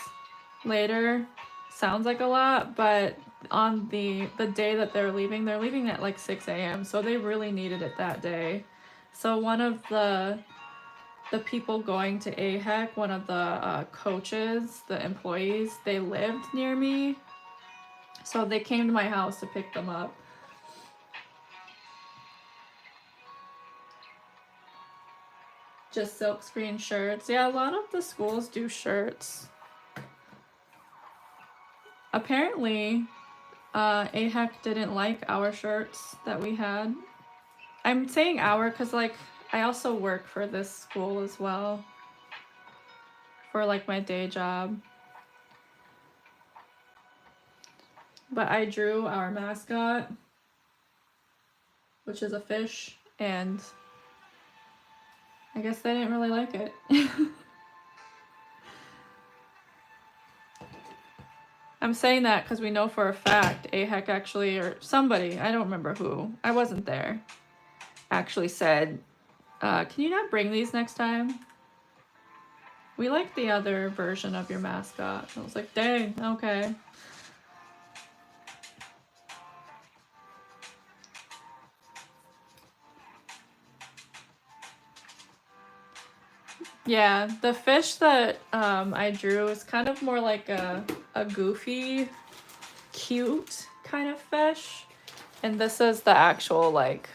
A: later sounds like a lot, but on the day that they're leaving at like 6 a.m. So they really needed it that day. So one of the people going to AHEC, one of the coaches, the employees, they lived near me. So they came to my house to pick them up. Just silkscreen shirts. Yeah, a lot of the schools do shirts. Apparently, AHEC didn't like our shirts that we had. I'm saying our because, like, I also work for this school as well. For, like, my day job. But I drew our mascot, which is a fish, and I guess they didn't really like it. I'm saying that because we know for a fact AHEC actually, or somebody, I don't remember who, I wasn't there, actually said, can you not bring these next time? We like the other version of your mascot. I was like, dang, okay. Yeah, the fish that I drew is kind of more like a goofy, cute kind of fish. And this is the actual, like,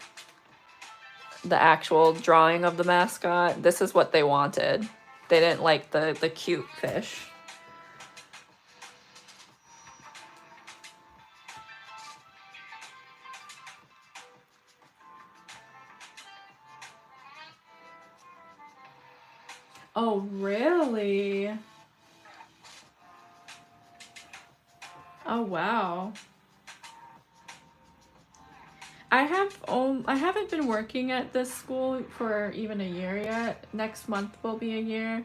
A: the actual drawing of the mascot. This is what they wanted. They didn't like the cute fish. Oh, really? Oh, wow. I haven't been working at this school for even a year yet. Next month will be a year.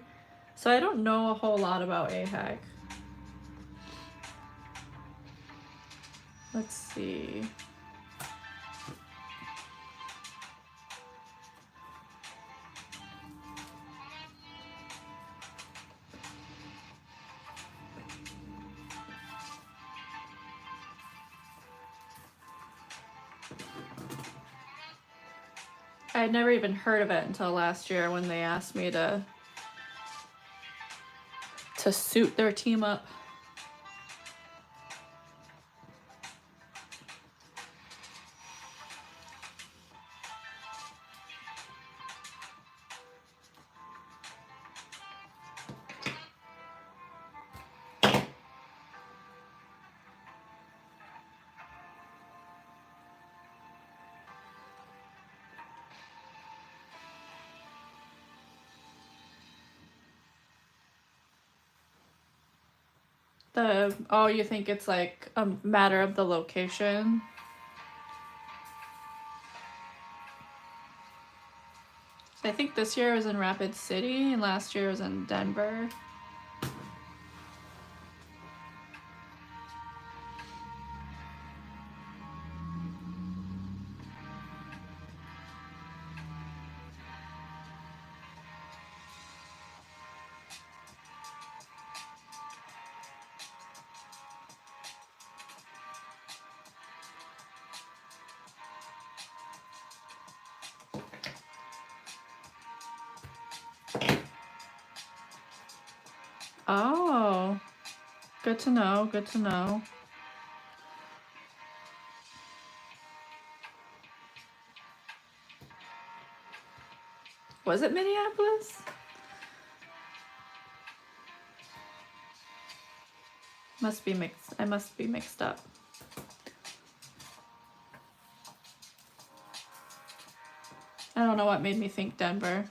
A: So I don't know a whole lot about AHEC. Let's see. I had never even heard of it until last year when they asked me to suit their team up. Oh, you think it's like a matter of the location? I think this year was in Rapid City and last year was in Denver. Oh, good to know, good to know. Was it Minneapolis? Must be mixed. I must be mixed up. I don't know what made me think Denver.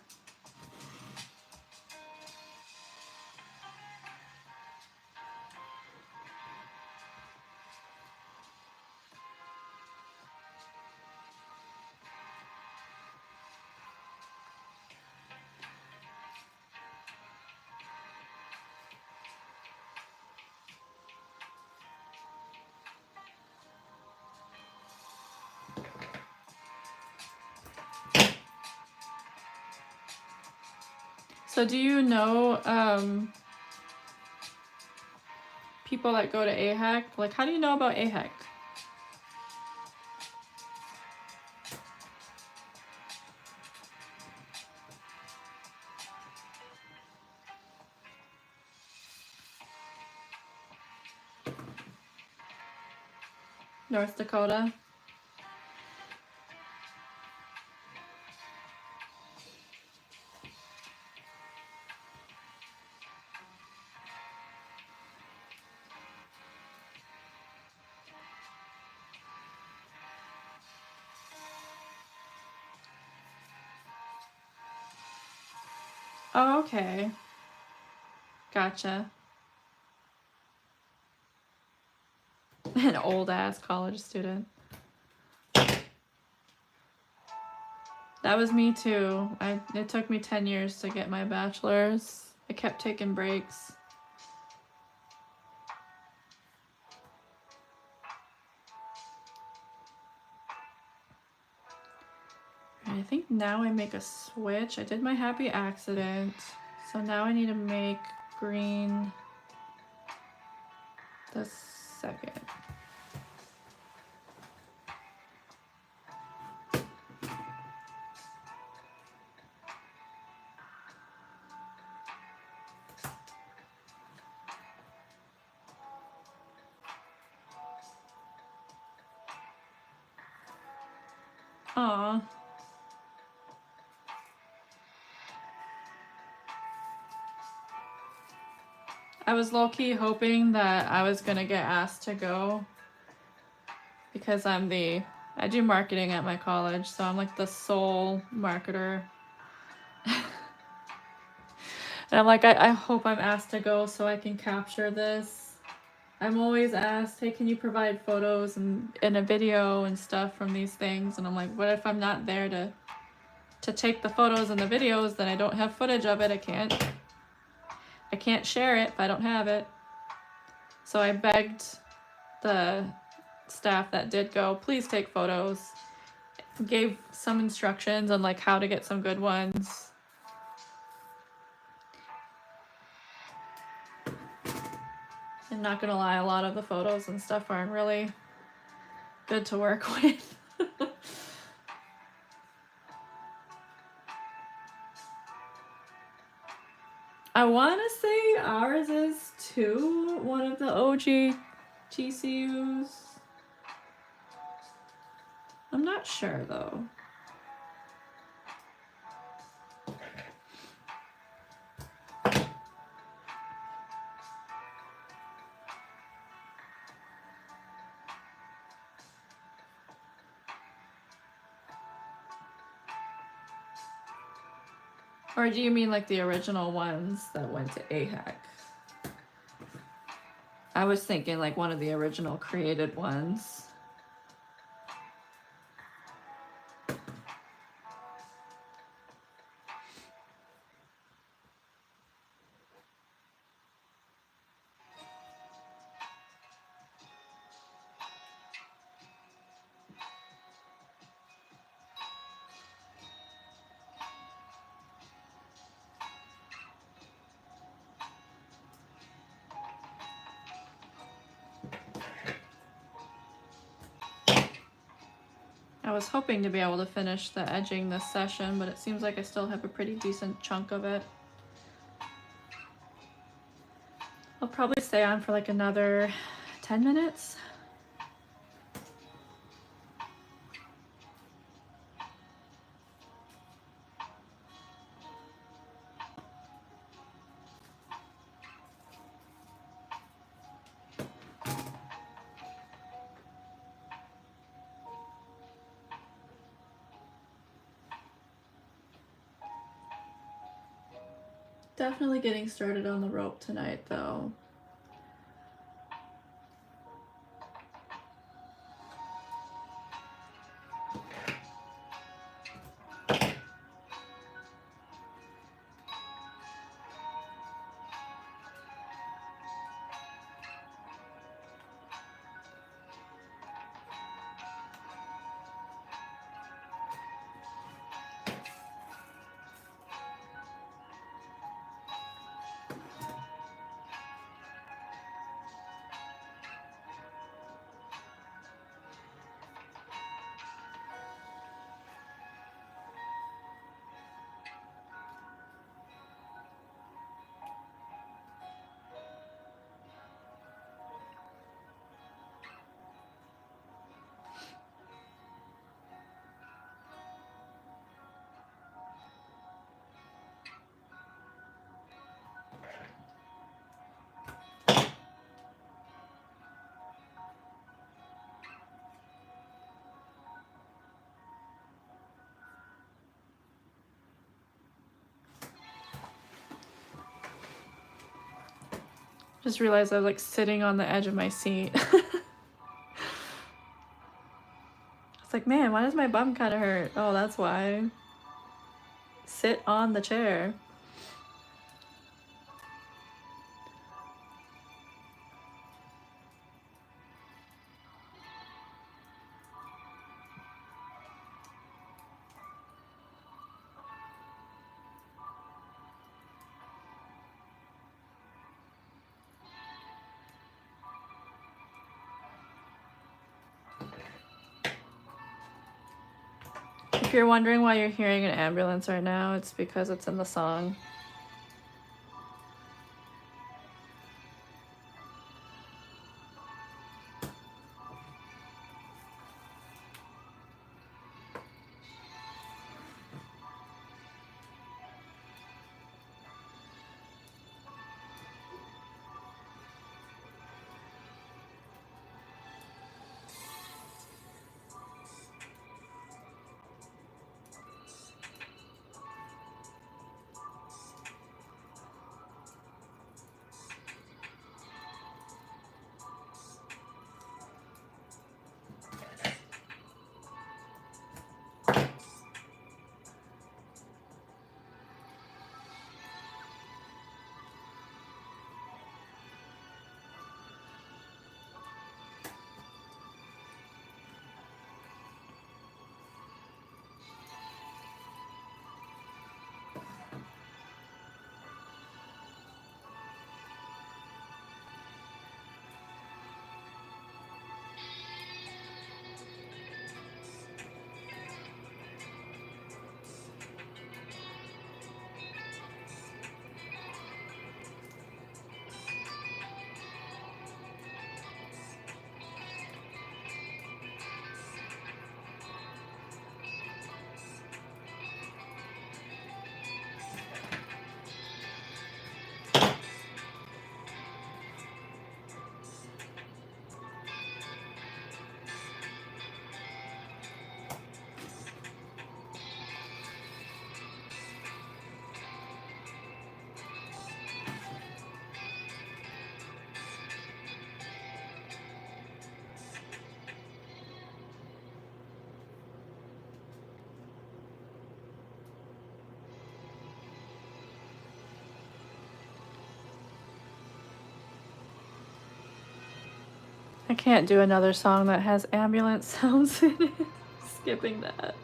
A: So do you know people that go to AHEC? Like, how do you know about AHEC? North Dakota? Oh, okay. Gotcha. An old ass college student. That was me too. It took me 10 years to get my bachelor's. I kept taking breaks. I think now I make a switch. I did my happy accident. So now I need to make green the second. Aw. I was low-key hoping that I was gonna get asked to go because I do marketing at my college, so I'm like the sole marketer. And I'm like, I hope I'm asked to go so I can capture this. I'm always asked, hey, can you provide photos and a video and stuff from these things? And I'm like, what if I'm not there to take the photos and the videos? Then I don't have footage of it. I can't share it if I don't have it. So I begged the staff that did go, please take photos. Gave some instructions on like how to get some good ones. I'm not gonna lie, a lot of the photos and stuff aren't really good to work with. I want to say ours is too, one of the OG TCUs. I'm not sure though. Or do you mean like the original ones that went to AHEC? I was thinking like one of the original created ones. I was hoping to be able to finish the edging this session, but it seems like I still have a pretty decent chunk of it. I'll probably stay on for like another 10 minutes. Definitely getting started on the rope tonight though. Just realized I was like sitting on the edge of my seat. It's like, man, why does my bum kind of hurt? Oh, that's why. Sit on the chair. If you're wondering why you're hearing an ambulance right now, it's because it's in the song. I can't do another song that has ambulance sounds in it. Skipping that.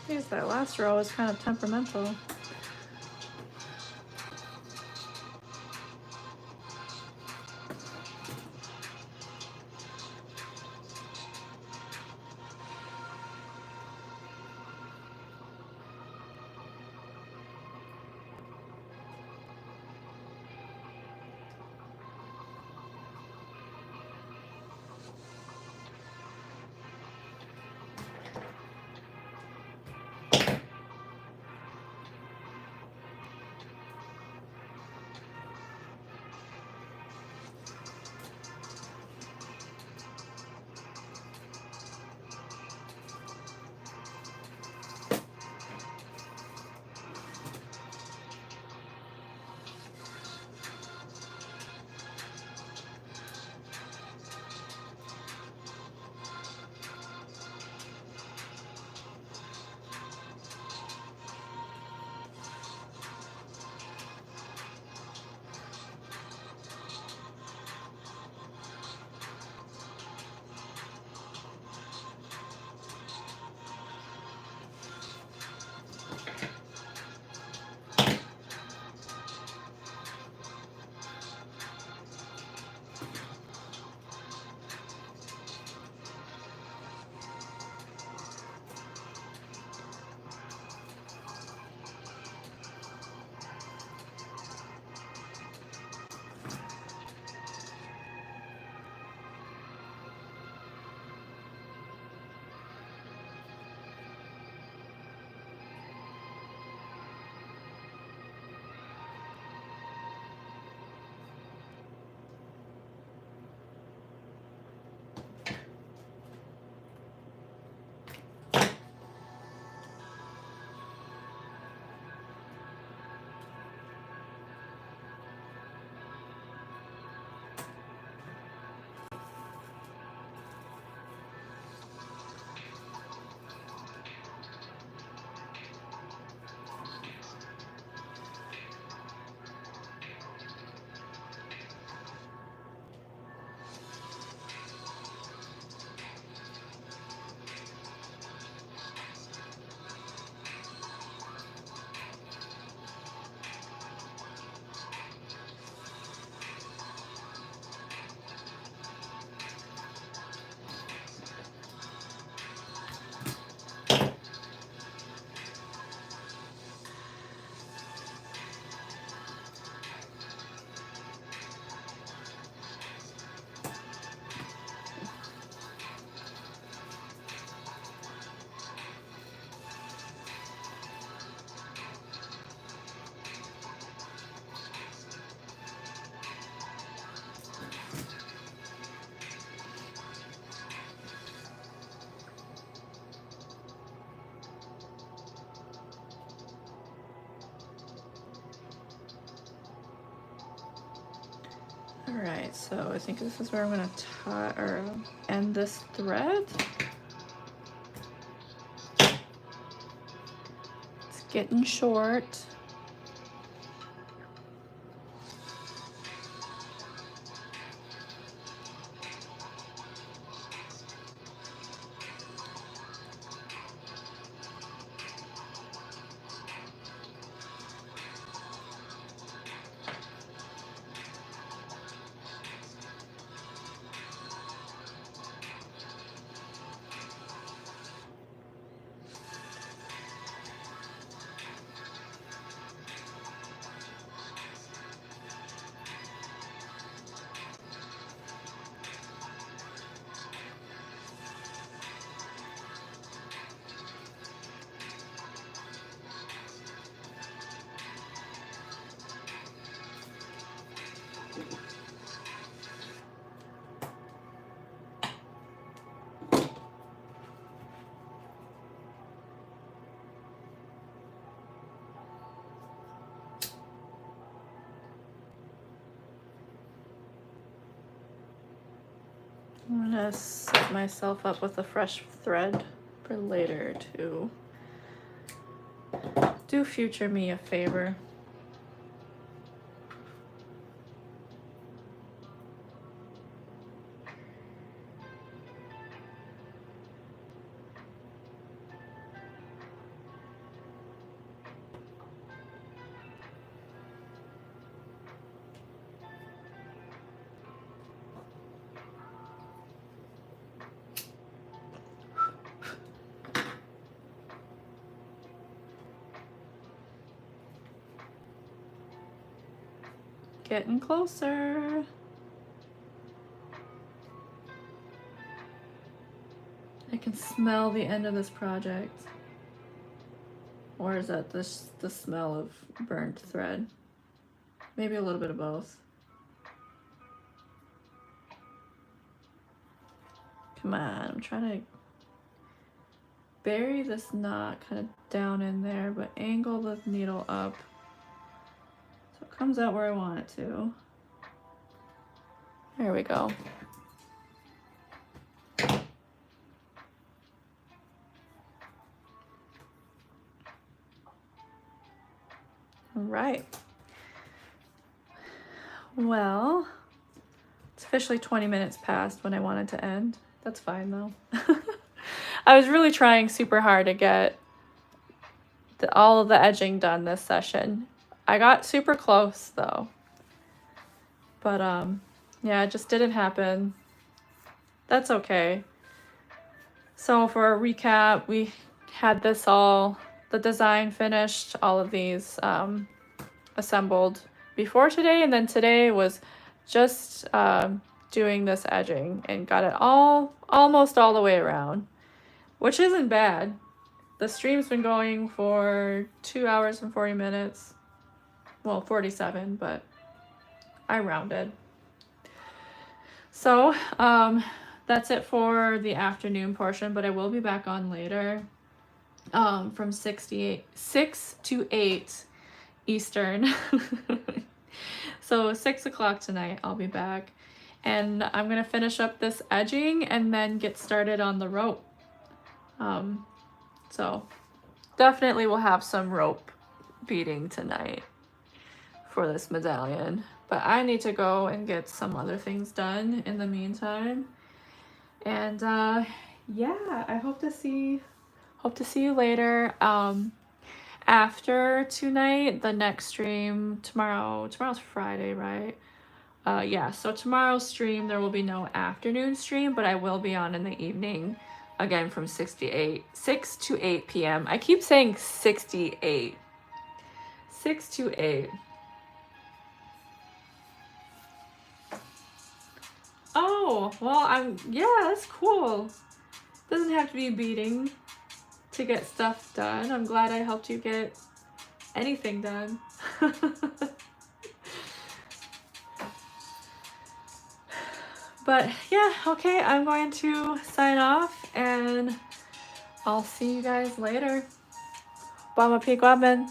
A: I guess that last row is kind of temperamental. All right, so I think this is where I'm gonna tie or end this thread. It's getting short. I'm gonna set myself up with a fresh thread for later to do future me a favor. Getting closer. I can smell the end of this project. Or is that the smell of burnt thread? Maybe a little bit of both. Come on, I'm trying to bury this knot kind of down in there, but angle the needle up so it comes out where I want it to. There we go. All right. Well, it's officially 20 minutes past when I wanted to end. That's fine though. I was really trying super hard to get all of the edging done this session. I got super close though. But yeah, it just didn't happen. That's okay. So for a recap, we had the design finished, all of these assembled before today, and then today was just doing this edging and got it almost all the way around, which isn't bad. The stream's been going for 2 hours and 40 minutes. Well, 47, but I rounded. So that's it for the afternoon portion, but I will be back on later from 6 to 8 Eastern. So 6 o'clock tonight I'll be back, and I'm gonna finish up this edging and then get started on the rope. So definitely we'll have some rope beading tonight for this medallion, but I need to go and get some other things done in the meantime. And yeah, I hope to see you later. After tonight, the next stream tomorrow's Friday, right? Yeah, so tomorrow's stream there will be no afternoon stream, but I will be on in the evening again from 6 to 8 p.m. I keep saying 68. 6 to 8. Oh, well, yeah, that's cool. Doesn't have to be beading to get stuff done. I'm glad I helped you get anything done. But yeah, okay, I'm going to sign off and I'll see you guys later. Bama Pigwamen.